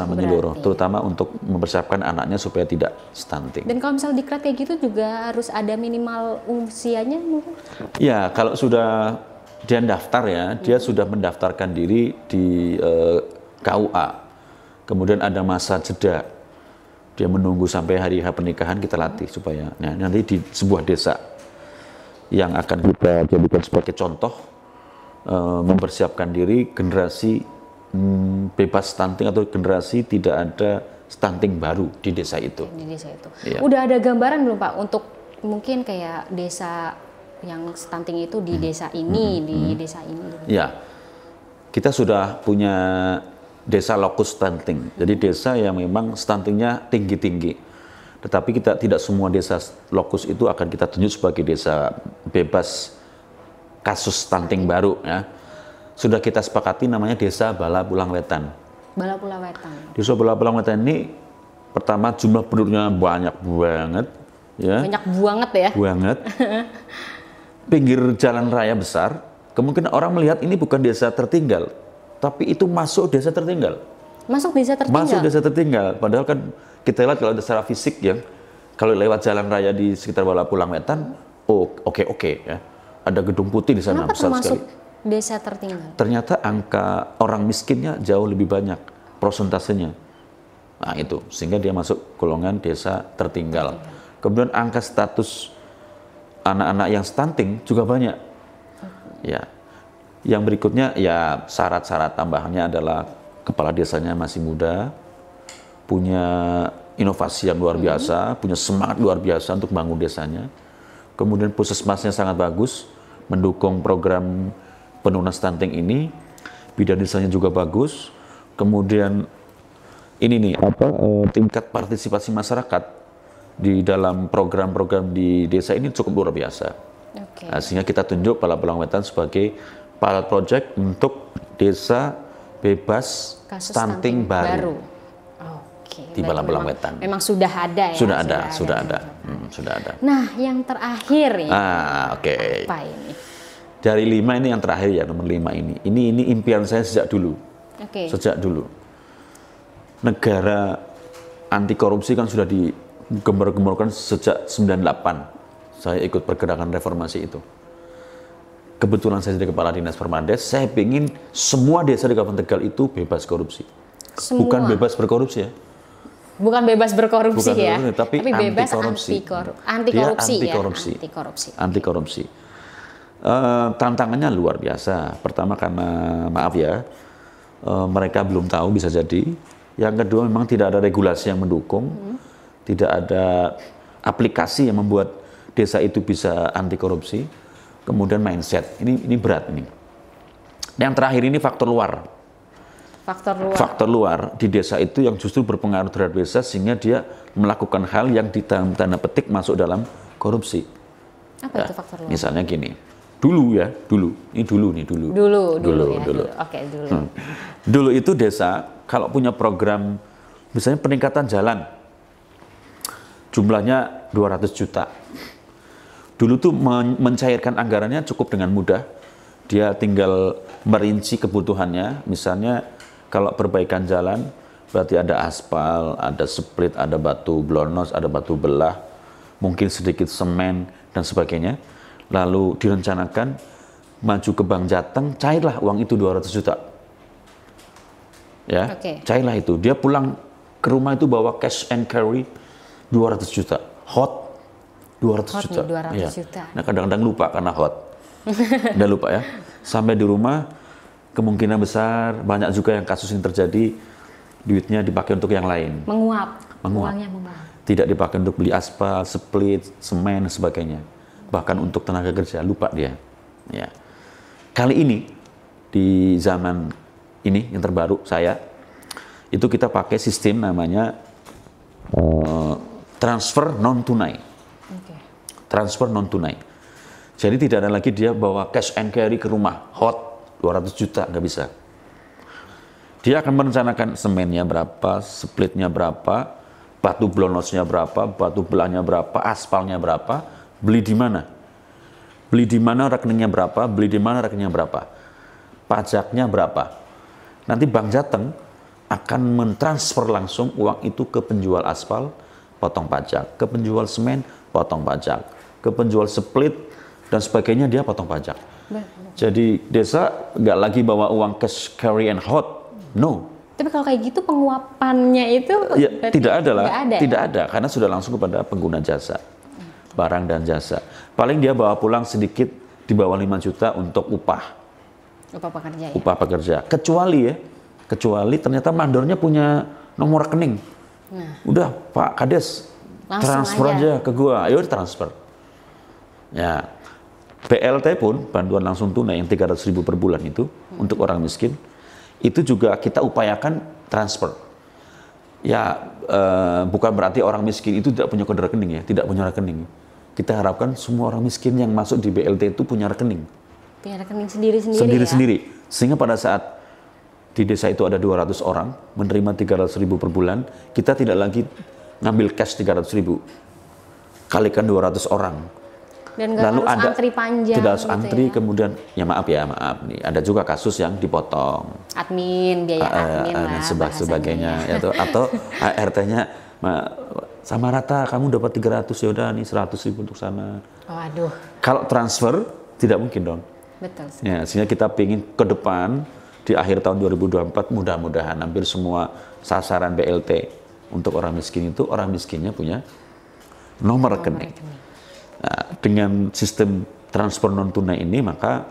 menyeluruh. Terutama untuk mempersiapkan anaknya supaya tidak stunting. Dan kalau misalnya diklat kayak gitu juga harus ada minimal usianya mungkin? Ya, kalau sudah dia daftar ya, dia sudah mendaftarkan diri di KUA. Kemudian ada masa jeda. Dia menunggu sampai hari H pernikahan, kita latih supaya nanti di sebuah desa yang akan kita jadikan sebagai contoh, mempersiapkan diri generasi bebas stunting atau generasi tidak ada stunting baru di desa itu. Di desa itu. Ya. Udah ada gambaran belum Pak untuk mungkin kayak desa yang stunting itu di desa ini, di desa ini? Ya, kita sudah punya desa lokus stunting. Jadi desa yang memang stuntingnya tinggi-tinggi. Tetapi kita tidak semua desa lokus itu akan kita tunjuk sebagai desa bebas kasus stunting baru ya. Sudah kita sepakati namanya Desa Bala Pulang Wetan. Bala Pulang Wetan. Desa Bala Pulang Wetan ini pertama jumlah penduduknya banyak banget ya. Banyak banget ya. Banget. Pinggir jalan raya besar, kemungkinan orang melihat ini bukan desa tertinggal, tapi itu masuk desa tertinggal. Masuk desa tertinggal? Masuk desa tertinggal, padahal kan kita lihat kalau secara fisik ya, kalau lewat jalan raya di sekitar Bala Pulang Wetan, oke ya, ada gedung putih di sana. Kenapa besar termasuk sekali. Desa tertinggal? Ternyata angka orang miskinnya jauh lebih banyak, prosentasenya. Nah itu, sehingga dia masuk golongan desa tertinggal. Kemudian angka status anak-anak yang stunting juga banyak. Ya, yang berikutnya ya syarat-syarat tambahannya adalah kepala desanya masih muda, punya inovasi yang luar biasa, punya semangat luar biasa untuk bangun desanya. Kemudian puskesmasnya sangat bagus, mendukung program penurunan stunting ini, bidan desanya juga bagus. Kemudian ini nih tingkat partisipasi masyarakat di dalam program-program di desa ini cukup luar biasa. Nah, sehingga kita tunjuk Bala Pulang Wetan sebagai pilot project untuk desa bebas stunting baru. Di Bala Pulang Wetan. Memang sudah ada ya? Sudah ada. Nah, yang terakhir ya. Apa ini? Dari 5 ini yang terakhir ya, nomor 5 ini. Ini impian saya sejak dulu. Sejak dulu. Negara anti korupsi kan sudah gembar-gemborkan sejak 98. Saya ikut pergerakan reformasi itu. Kebetulan saya jadi kepala dinas Permades, saya ingin semua desa di Kabupaten Tegal itu bebas korupsi. Semua. Bukan bebas berkorupsi ya. Bukan bebas berkorupsi ya, tapi bebas anti korupsi. Anti korupsi. Tantangannya luar biasa. Pertama karena maaf ya, mereka belum tahu bisa jadi. Yang kedua memang tidak ada regulasi yang mendukung, tidak ada aplikasi yang membuat desa itu bisa anti korupsi. Kemudian mindset, ini berat ini. Yang terakhir ini faktor luar. Faktor luar di desa itu yang justru berpengaruh terhadap desa sehingga dia melakukan hal yang di tanda petik masuk dalam korupsi. Apa itu faktor luar? Misalnya gini, dulu. Oke, dulu. Dulu itu desa kalau punya program misalnya peningkatan jalan jumlahnya 200 juta. Dulu tuh mencairkan anggarannya cukup dengan mudah. Dia tinggal merinci kebutuhannya, misalnya kalau perbaikan jalan, berarti ada aspal, ada split, ada batu blonos, ada batu belah, mungkin sedikit semen, dan sebagainya. Lalu direncanakan, maju ke Bank Jateng, cairlah uang itu 200 juta. Ya, cairlah itu. Dia pulang ke rumah itu bawa cash and carry 200 juta. Hot 200 juta. 200 juta. Nah kadang-kadang lupa karena hot. Udah lupa ya. Sampai di rumah, kemungkinan besar banyak juga yang kasus ini terjadi, duitnya dipakai untuk yang lain. Menguap. Uangnya menguap. Tidak dipakai untuk beli aspal, split, semen, dan sebagainya. Bahkan untuk tenaga kerja, lupa dia. Ya. Kali ini, di zaman ini yang terbaru saya, itu kita pakai sistem namanya transfer non-tunai. Transfer non-tunai. Jadi tidak ada lagi dia bawa cash and carry ke rumah, hot, 200 juta, nggak bisa. Dia akan merencanakan semennya berapa, splitnya berapa, batu blonosnya berapa, batu belahnya berapa, aspalnya berapa, beli di mana. Beli di mana rekeningnya berapa, beli di mana rekeningnya berapa. Pajaknya berapa. Nanti Bank Jateng akan mentransfer langsung uang itu ke penjual aspal, potong pajak, ke penjual semen, potong pajak, ke penjual split, dan sebagainya dia potong pajak. Jadi desa nggak lagi bawa uang cash carry and hot, no. Tapi kalau kayak gitu penguapannya itu ya, tidak ada lah, tidak ya? ada karena sudah langsung kepada pengguna jasa, barang dan jasa. Paling dia bawa pulang sedikit di bawah 5 juta untuk upah pekerja. Ya? Upah pekerja. Kecuali ternyata mandornya punya nomor rekening. Nah. Udah Pak Kades langsung transfer aja ke gua, ayo transfer. Ya. BLT pun, bantuan langsung tunai yang 300.000 per bulan itu untuk orang miskin, itu juga kita upayakan transfer. Ya, bukan berarti orang miskin itu tidak punya kode rekening ya, tidak punya rekening. Kita harapkan semua orang miskin yang masuk di BLT itu punya rekening. Punya rekening sendiri-sendiri. Ya? Sehingga pada saat di desa itu ada 200 orang, menerima 300.000 per bulan, kita tidak lagi ngambil cash 300.000. Kalikan 200 orang. Dan lalu harus antri panjang. Tidak harus antri, ya? Kemudian ya maaf nih, ada juga kasus yang dipotong. Biaya admin lah. Sebagainya. Atau ART-nya sama rata, kamu dapat 300, ya udah nih 100.000 untuk sana. Waduh. Kalau transfer tidak mungkin dong. Betul. Ya, sehingga kita ingin ke depan di akhir tahun 2024 mudah-mudahan hampir semua sasaran BLT untuk orang miskin itu orang miskinnya punya nomor rekening. Nah, dengan sistem transfer non tunai ini maka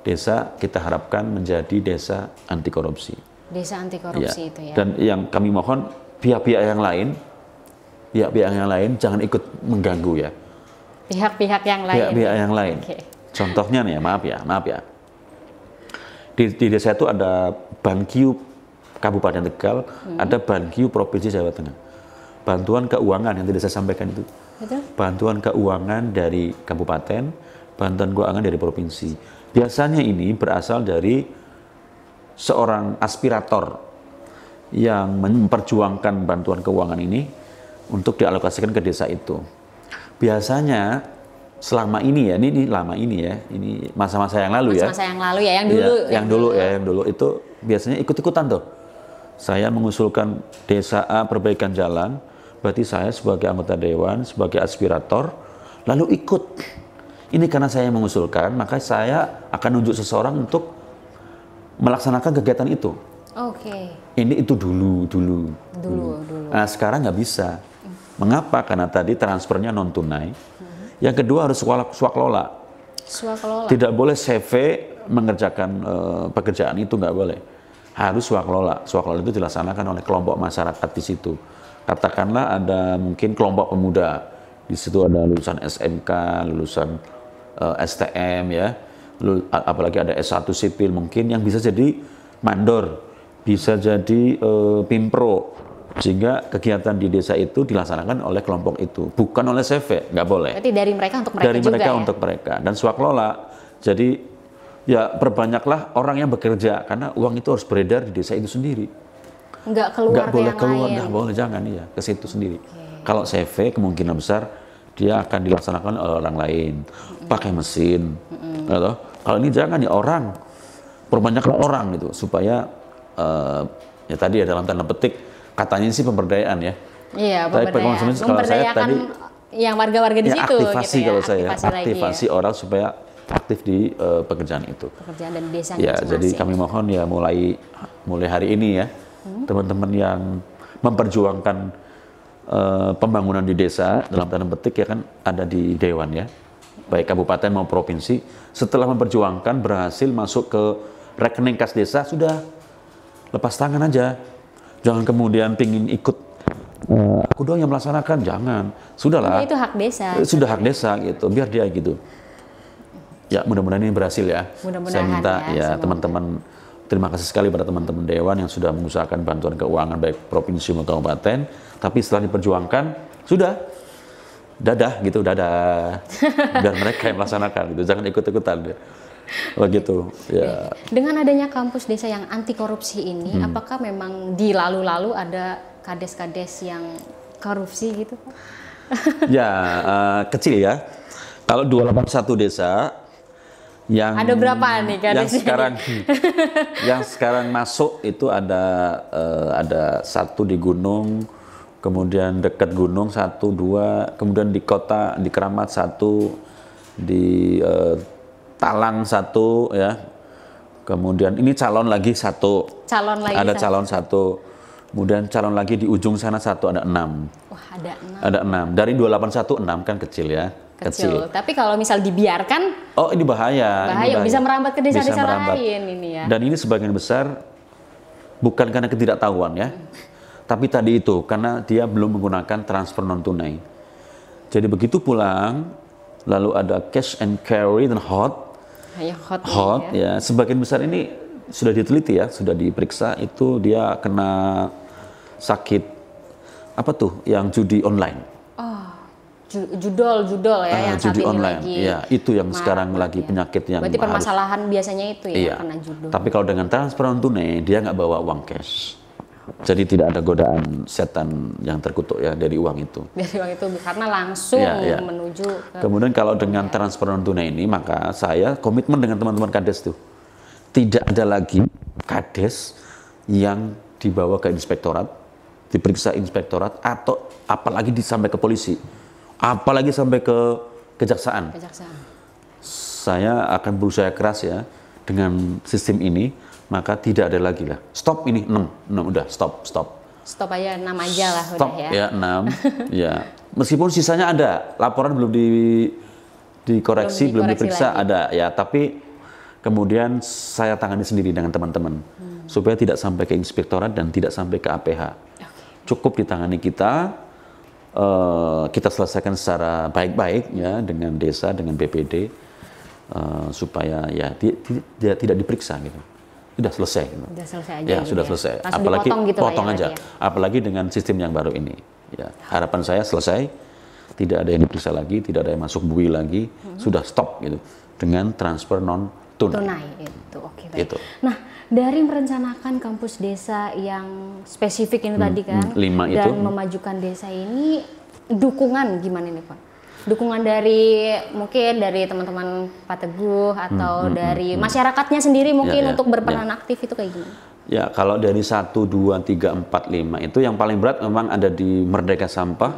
desa kita harapkan menjadi desa anti korupsi. Desa anti korupsi itu ya. Dan yang kami mohon pihak-pihak yang lain jangan ikut mengganggu ya. Pihak-pihak yang lain. Pihak-pihak yang lain. Okay. Contohnya nih maaf ya. Di desa itu ada Bankyu Kabupaten Tegal, ada Bankyu Provinsi Jawa Tengah. Bantuan keuangan yang tadi saya sampaikan itu. Betul. Bantuan keuangan dari kabupaten, bantuan keuangan dari provinsi. Biasanya ini berasal dari seorang aspirator yang memperjuangkan bantuan keuangan ini untuk dialokasikan ke desa itu. Biasanya selama ini ya, ini lama ini ya, ini masa-masa yang lalu ya. Masa-masa yang lalu ya, yang dulu itu biasanya ikut-ikutan tuh. Saya mengusulkan desa A perbaikan jalan, berarti saya sebagai anggota dewan, sebagai aspirator, lalu ikut. Ini karena saya yang mengusulkan, maka saya akan nunjuk seseorang untuk melaksanakan kegiatan itu. Oke. Ini itu dulu. Nah, sekarang nggak bisa. Mengapa? Karena tadi transfernya non tunai. Yang kedua harus swaklola. Swaklola. Tidak boleh CV mengerjakan pekerjaan itu, nggak boleh. Harus swaklola. Swaklola itu dilaksanakan oleh kelompok masyarakat di situ. Katakanlah ada mungkin kelompok pemuda. Di situ ada lulusan SMK, lulusan STM ya. Apalagi ada S1 sipil mungkin yang bisa jadi mandor, bisa jadi pimpro, sehingga kegiatan di desa itu dilaksanakan oleh kelompok itu, bukan oleh CV, nggak boleh. Berarti dari mereka untuk mereka dari juga mereka ya? Untuk mereka. Dan swaklola, jadi ya perbanyaklah orang yang bekerja, karena uang itu harus beredar di desa itu sendiri. Nggak keluar Nggak ke boleh yang keluar, lain. nggak boleh, jangan ya, ke situ sendiri. Kalau CV kemungkinan besar dia akan dilaksanakan oleh orang lain, pakai mesin. Gitu. Kalau ini jangan ya, orang, perbanyaklah orang gitu, supaya ya tadi ya dalam tanda petik, katanya sih pemberdayaan ya. Iya, Tapi kalau saya tadi yang warga-warga di ya situ aktivasi gitu ya. kalau saya, Aktivasi lagi, orang supaya aktif di pekerjaan itu. pekerjaan dan desanya Ya, masing-masing. jadi kami mohon ya mulai hari ini ya, teman-teman yang memperjuangkan pembangunan di desa, dalam tanda petik ya kan ada di dewan ya, baik kabupaten maupun provinsi, setelah memperjuangkan berhasil masuk ke rekening kas desa, sudah lepas tangan aja. Jangan kemudian pingin ikut, aku doang yang melaksanakan, jangan. Sudahlah. Itu hak desa. Sudah hak desa gitu, biar dia gitu. Ya mudah-mudahan ini berhasil ya. Saya minta ya teman-teman, terima kasih sekali pada teman-teman dewan yang sudah mengusahakan bantuan keuangan baik provinsi maupun kabupaten. Tapi setelah diperjuangkan, sudah dadah gitu, dadah. Biar mereka yang melaksanakan gitu, jangan ikut-ikutan. Begitu ya. Dengan adanya kampus desa yang anti korupsi ini, apakah memang di lalu-lalu ada kades-kades yang korupsi gitu Pak? Ya kecil ya. Kalau 281 desa yang ada berapa nih kadesnya? Yang sekarang masuk itu ada satu di Gunung, kemudian dekat Gunung 1, 2, kemudian di kota di Keramat 1, di Talang 1 ya. Kemudian ini calon lagi 1. Ada calon 1. Kemudian calon lagi di ujung sana 1, ada 6. Wah, ada 6. Ada 6. Dari 281 6 kan kecil ya. Kecil. Tapi kalau misal dibiarkan, oh ini bahaya. Bisa merambat ke desa-desa lain ini ya. Dan ini sebagian besar bukan karena ketidaktahuan ya. Tapi tadi itu karena dia belum menggunakan transfer non tunai. Jadi begitu pulang, lalu ada cash and carry dan hot ya. Sebagian besar ini sudah diteliti ya, sudah diperiksa, itu dia kena sakit apa tuh yang judi online. Judol ya, yang judi saat online. Ini lagi ya, itu yang sekarang lagi penyakit yang berarti permasalahan biasanya itu ya, iya. Karena judol. Tapi kalau dengan transfer non tunai dia nggak bawa uang cash. Jadi tidak ada godaan setan yang terkutuk ya dari uang itu. Dari uang itu karena langsung menuju ke. Kemudian kalau dengan transfer non tunai ini, maka saya komitmen dengan teman-teman kades tuh. Tidak ada lagi kades yang dibawa ke inspektorat, diperiksa inspektorat, atau apalagi sampai ke polisi, apalagi sampai ke kejaksaan. Saya akan berusaha keras ya dengan sistem ini. Maka tidak ada lagi lah. Stop ini 6 udah stop. Stop aja 6 aja lah stop, udah ya. Ya 6 ya. Meskipun sisanya ada, laporan belum dikoreksi, belum diperiksa lagi. Ada ya. Tapi kemudian saya tangani sendiri dengan teman-teman supaya tidak sampai ke inspektorat dan tidak sampai ke APH. Cukup ditangani kita selesaikan secara baik-baik ya dengan desa, dengan BPD supaya ya dia tidak diperiksa gitu. Sudah selesai. Sudah selesai aja. Ya, sudah selesai. Apalagi potong aja. Apalagi dengan sistem yang baru ini. Ya, harapan saya selesai, tidak ada yang diperiksa lagi, tidak ada yang masuk bui lagi, sudah stop gitu dengan transfer non tunai. Itu oke, baik. Itu. Nah, dari merencanakan kampus desa yang spesifik ini tadi kan, 5 itu, dan memajukan desa ini, dukungan gimana nih Pak? Dukungan dari mungkin dari teman-teman Pak Teguh atau dari masyarakatnya sendiri mungkin untuk berperan aktif itu kayak gimana? Ya, kalau dari 1, 2, 3, 4, 5 itu yang paling berat memang ada di Merdeka Sampah,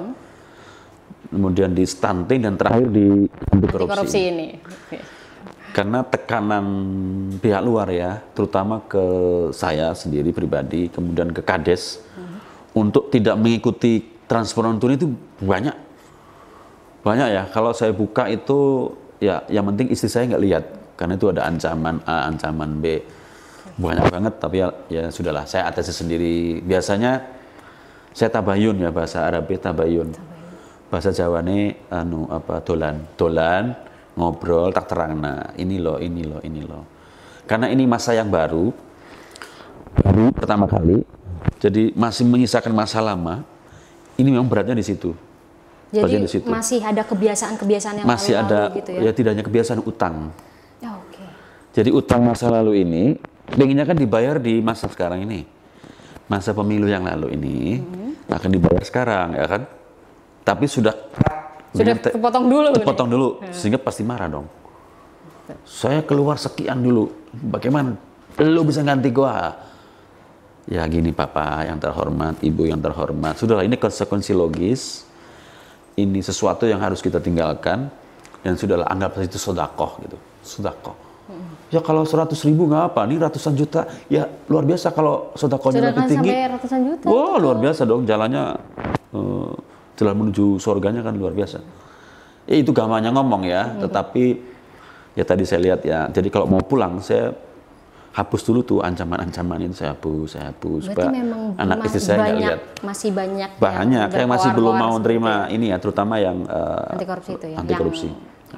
kemudian di stunting, dan terakhir di anti korupsi ini. Karena tekanan pihak luar ya, terutama ke saya sendiri pribadi, kemudian ke Kades, untuk tidak mengikuti transfer non tunai itu banyak ya. Kalau saya buka itu ya, yang penting istri saya nggak lihat, karena itu ada ancaman A, ancaman B, banyak banget. Tapi ya sudahlah, saya atasi sendiri. Biasanya saya tabayun ya, bahasa Arabnya tabayun. Bahasa Jawane dolan ngobrol tak terang, nah ini loh. Karena ini masa yang baru pertama kali, jadi masih menyisakan masa lama. Ini memang beratnya di situ. Jadi masih ada kebiasaan-kebiasaan yang masih lalu ada gitu ya? Ya, tidak hanya kebiasaan utang. Oke. Jadi utang masa lalu ini pengennya kan dibayar di masa sekarang ini, masa pemilu yang lalu ini akan dibayar sekarang ya kan, tapi sudah kepotong dulu, sehingga pasti marah dong. Saya keluar sekian dulu, bagaimana lu bisa ganti gua? Ya gini, Papa yang terhormat, Ibu yang terhormat, sudahlah, ini konsekuensi logis, ini sesuatu yang harus kita tinggalkan, dan sudahlah, anggap itu sodakoh gitu, sodakoh. Ya kalau 100.000 nggak apa, ini ratusan juta, ya luar biasa kalau sodakohnya lebih tinggi. Sampai ratusan juta. Wah, luar biasa dong, jalannya jalan menuju surganya kan luar biasa. Ya, itu gampangnya ngomong ya, tetapi ya tadi saya lihat ya, jadi kalau mau pulang saya hapus dulu tuh ancaman-ancaman itu, saya hapus. Berarti memang anak istri saya nggak lihat. Masih banyak yang masih belum mau terima ini ya, terutama yang anti korupsi itu ya.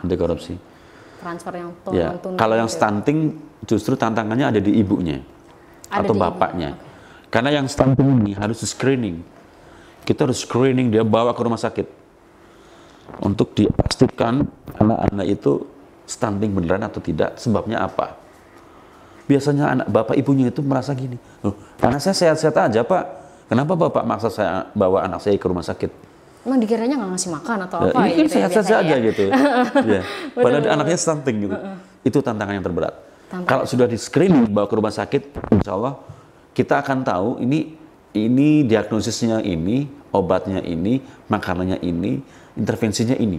Anti korupsi. Transfer yang tunai. Kalau yang stunting justru tantangannya ada di ibunya atau bapaknya. Karena yang stunting ini harus screening. Kita harus screening, dia bawa ke rumah sakit untuk dipastikan anak-anak itu stunting beneran atau tidak, sebabnya apa. Biasanya anak bapak ibunya itu merasa gini, loh, anak saya sehat-sehat aja Pak, kenapa Bapak maksa saya bawa anak saya ke rumah sakit? Emang dikiranya nggak ngasih makan atau apa? Ini kan sehat-sehat aja gitu. Ya. Padahal anaknya stunting gitu. Itu tantangan yang terberat. Kalau sudah di screening, bawa ke rumah sakit, insya Allah kita akan tahu ini diagnosisnya ini, obatnya ini, makanannya ini, intervensinya ini.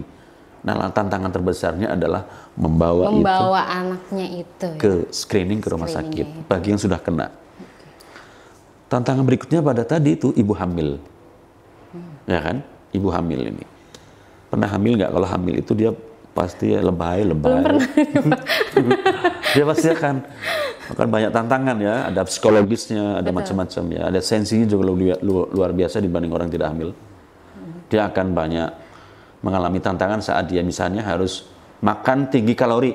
Nah, tantangan terbesarnya adalah membawa anaknya itu ke screening ke rumah sakit bagi yang sudah kena. Tantangan berikutnya pada tadi itu ibu hamil. Ya kan? Ibu hamil ini. Pernah hamil nggak? Kalau hamil itu dia pasti lebay. Belum pernah. Dia pasti akan banyak tantangan ya, ada psikologisnya, ada macam-macam ya, ada sensinya juga luar biasa dibanding orang tidak hamil. Dia akan banyak mengalami tantangan saat dia misalnya harus makan tinggi kalori.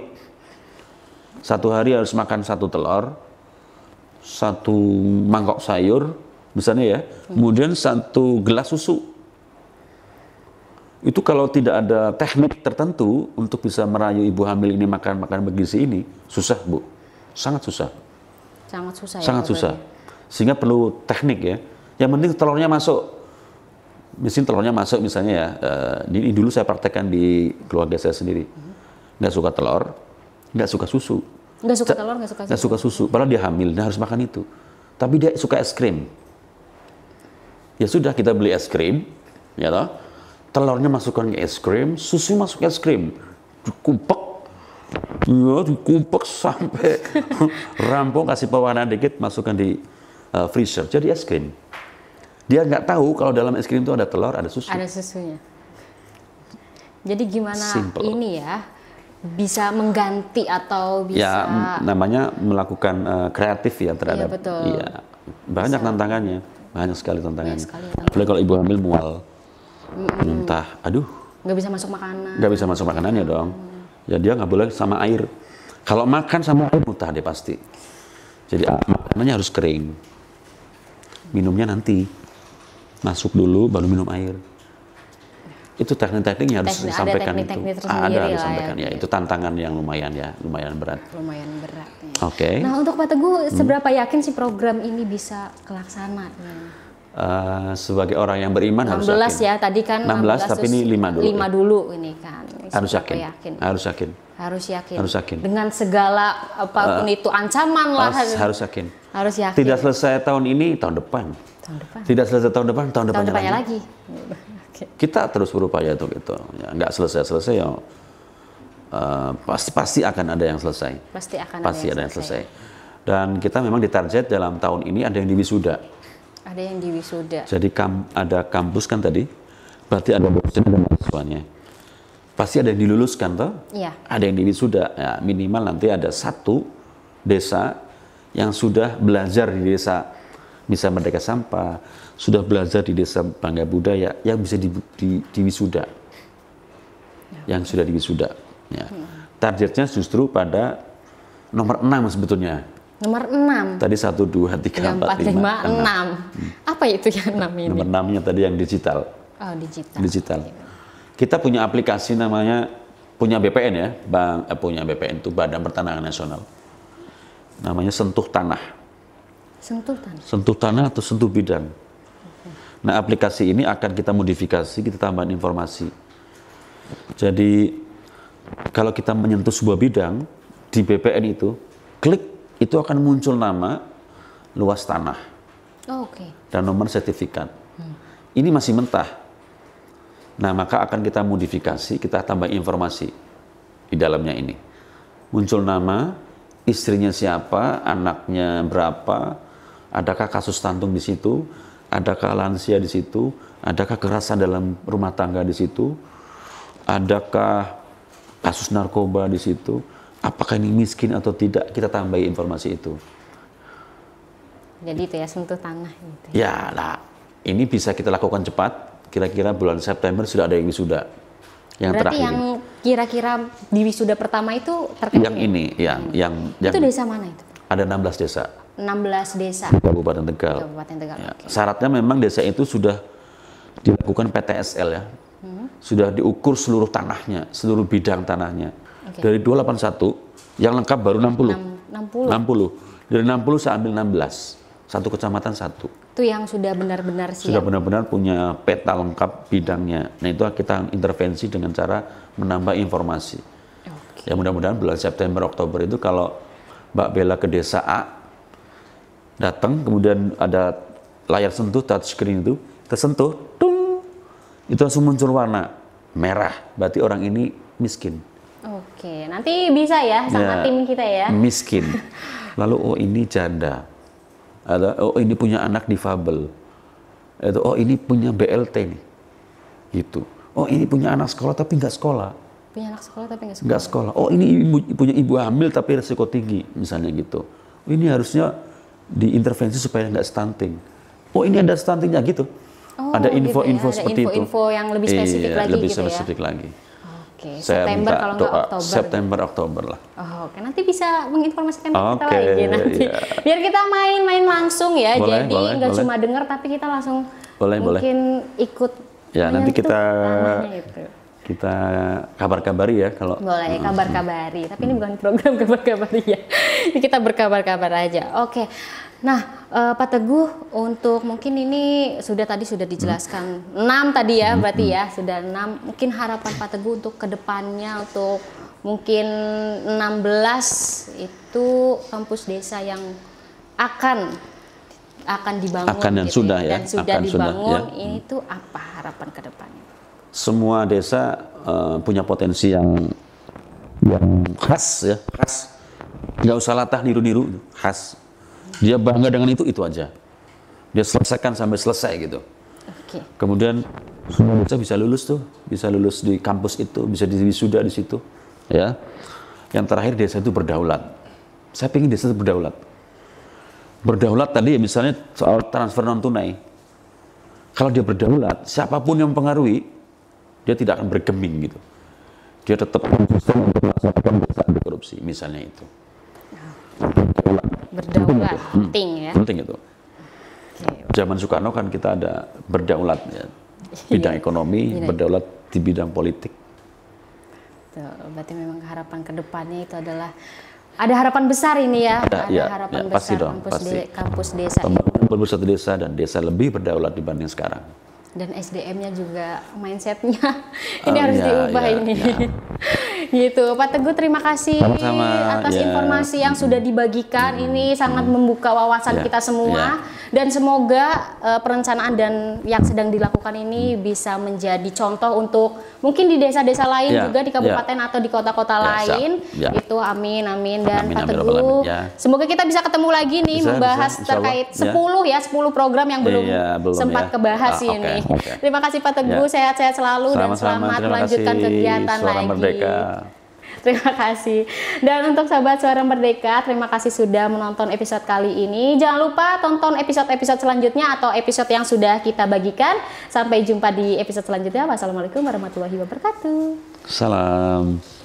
Satu hari harus makan 1 telur, 1 mangkok sayur, misalnya ya, kemudian 1 gelas susu. Itu kalau tidak ada teknik tertentu untuk bisa merayu ibu hamil ini makan bergizi ini, susah Bu, sangat susah. Sangat susah. Sehingga perlu teknik ya. Yang penting telurnya masuk. Misalnya ya, ini dulu saya praktekkan di keluarga saya sendiri. Nggak suka telur, nggak suka susu. Nggak suka susu. Padahal dia hamil, dia harus makan itu. Tapi dia suka es krim. Ya sudah, kita beli es krim, ya toh. Telurnya masukkan ke es krim, susu masuk es krim, dikumpek sampai rampung, kasih pewarna dikit, masukkan di freezer, jadi es krim. Dia nggak tahu kalau dalam es krim itu ada telur, ada susu. Ada susunya. Jadi gimana ini ya, bisa mengganti atau bisa? Ya, namanya melakukan kreatif ya terhadap. Iya, betul. Iya, banyak tantangannya, banyak sekali tantangannya. Apalagi kalau ibu hamil mual. Muntah, nggak bisa masuk makanan. Nggak bisa masuk makanannya dong. Ya dia nggak boleh sama air. Kalau makan sama air muntah dia pasti. Jadi makanannya harus kering. Minumnya nanti. Masuk dulu baru minum air. Itu teknik-tekniknya harus disampaikan itu. Ada harus disampaikan ya. Itu tantangan yang lumayan berat. Lumayan berat. Ya. Oke. Nah untuk Pak Teguh, seberapa yakin sih program ini bisa kelaksana? Sebagai orang yang beriman 16 harus yakin. Ya, tadi kan 16 tapi ini 5 dulu. 5 dulu ini kan. Harus yakin. Harus yakin. Dengan segala apapun itu ancaman lah. Harus yakin. Harus yakin. Tidak selesai tahun ini, tahun depan. Tahun depan. Tidak selesai tahun depan, tahun Depannya lagi. lagi. Kita terus berupaya untuk itu. Ya, nggak selesai ya. Pasti akan ada yang selesai. Pasti akan ada yang selesai. Dan kita memang ditarget dalam tahun ini ada yang diwisuda. Ada yang diwisuda. Jadi ada kampus kan tadi, berarti ada dosen dan mahasiswanya. Pasti ada yang diluluskan toh? Iya. Ada yang diwisuda. Ya, minimal nanti ada satu desa yang sudah belajar di desa Bisa Merdeka Sampah, sudah belajar di desa Bangga Budaya yang bisa diwisuda. Yang sudah diwisuda. Ya. Targetnya justru pada nomor 6 sebetulnya. Nomor 6. Tadi 1, 2, 3, 4, 5, 6. Apa itu yang 6 ini? Nomor 6-nya tadi yang digital. Oh, digital. Digital. Kita punya aplikasi namanya, punya BPN ya, punya BPN itu Badan Pertanahan Nasional. Namanya Sentuh Tanah. Sentuh Tanah? Sentuh Tanah atau Sentuh Bidang. Nah, aplikasi ini akan kita modifikasi, kita tambahin informasi. Jadi, kalau kita menyentuh sebuah bidang, di BPN itu, klik, itu akan muncul nama, luas tanah. Oh, oke. Dan nomor sertifikat. Ini masih mentah. Nah, maka akan kita modifikasi, kita tambah informasi di dalamnya ini. Muncul nama, istrinya siapa, anaknya berapa, adakah kasus stunting di situ, adakah lansia di situ, adakah kekerasan dalam rumah tangga di situ, adakah kasus narkoba di situ, apakah ini miskin atau tidak, kita tambahi informasi itu. Jadi itu ya, sentuh tanah gitu. Ya, nah, ini bisa kita lakukan cepat. Kira-kira bulan September sudah ada yang wisuda. Yang berarti terakhir. Yang kira-kira di wisuda pertama itu terkait yang ini, yang itu desa mana itu? Ada 16 desa. 16 desa. Di Kabupaten Tegal. Kabupaten Tegal. Ya. Okay. Syaratnya memang desa itu sudah dilakukan PTSL ya. Sudah diukur seluruh tanahnya, seluruh bidang tanahnya. Okay. Dari 281, yang lengkap baru 60. 60. Dari 60 saya ambil 16. Satu kecamatan satu. Itu yang sudah benar-benar siap. Sudah benar-benar punya peta lengkap bidangnya. Nah, itu kita intervensi dengan cara menambah informasi. Okay. Ya, mudah-mudahan bulan September Oktober itu kalau Mbak Bella ke desa A datang, kemudian ada layar sentuh touchscreen itu, tersentuh, tung, itu langsung muncul warna merah. Berarti orang ini miskin. Oke, nanti bisa ya sama tim kita ya. Miskin. Lalu oh ini janda. Oh ini punya anak difabel, oh ini punya BLT nih, gitu. Oh ini punya anak sekolah tapi nggak sekolah. Punya anak sekolah tapi nggak sekolah. Nggak sekolah. Oh ini punya ibu hamil tapi risiko tinggi, misalnya gitu. Oh, ini harusnya diintervensi supaya nggak stunting. Oh ini ada stuntingnya gitu. Oh, ada info-info gitu ya. seperti itu. Info yang lebih spesifik lagi lebih gitu spesifik ya. lagi. Oke, Saya September minta kalau doa, nggak Oktober. September Oktober lah. Oh, oke, nanti bisa menginformasikan kita Oke, lagi nanti. iya. Biar kita main-main langsung ya. Boleh, Jadi boleh, nggak boleh. cuma dengar tapi kita langsung Boleh. mungkin ikut. Ya nanti menyentuh tanahnya itu. kita kabar-kabari ya kalau. Boleh, kabar-kabari. Tapi ini bukan program kabar-kabari ya. Ini kita berkabar-kabar aja. Oke. Nah, Pak Teguh, untuk mungkin ini sudah dijelaskan 6 tadi ya, berarti ya sudah 6. Mungkin harapan Pak Teguh untuk kedepannya, untuk mungkin 16 itu kampus desa yang akan dibangun, akan dan gitu sudah ya, dan sudah akan dibangun. Sudah, ya. Ini tuh apa harapan kedepannya? Semua desa punya potensi yang khas ya, khas. Nggak usah latah niru-niru, khas. Dia bangga dengan itu aja. Dia selesaikan sampai selesai gitu. Oke. Kemudian semua desa bisa lulus di kampus itu, bisa diwisuda di situ, ya. Yang terakhir desa itu berdaulat. Saya ingin desa itu berdaulat. Berdaulat tadi ya misalnya soal transfer non tunai. Kalau dia berdaulat, siapapun yang mempengaruhi, dia tidak akan bergeming gitu. Dia tetap konsisten untuk melaksanakan desa anti korupsi, misalnya itu. Berdaulat, penting ya. Penting itu. Oke. Zaman Soekarno kan kita ada berdaulat ya. Bidang ekonomi, berdaulat di bidang politik. Tuh, berarti memang harapan kedepannya itu adalah ada harapan besar ini ya. Ada harapan besar pasti dong, kampus desa. Pembangunan bersatu desa dan desa lebih berdaulat dibanding sekarang. dan SDM-nya juga, mindset-nya ini harus diubah ini. Gitu, Pak Teguh, terima kasih atas informasi yang sudah dibagikan. Ini sangat membuka wawasan kita semua, dan semoga perencanaan dan yang sedang dilakukan ini bisa menjadi contoh untuk mungkin di desa-desa lain juga di kabupaten atau di kota-kota lain. Itu amin dan Pak Teguh, semoga kita bisa ketemu lagi nih membahas terkait 10 program yang belum sempat kebahas ini. Terima kasih Pak Teguh, sehat-sehat selalu dan selamat melanjutkan kegiatan Suara lagi. Merdeka. Terima kasih. Dan untuk sahabat Suara Merdeka, terima kasih sudah menonton episode kali ini. Jangan lupa tonton episode-episode selanjutnya atau episode yang sudah kita bagikan. Sampai jumpa di episode selanjutnya. Wassalamualaikum warahmatullahi wabarakatuh. Salam.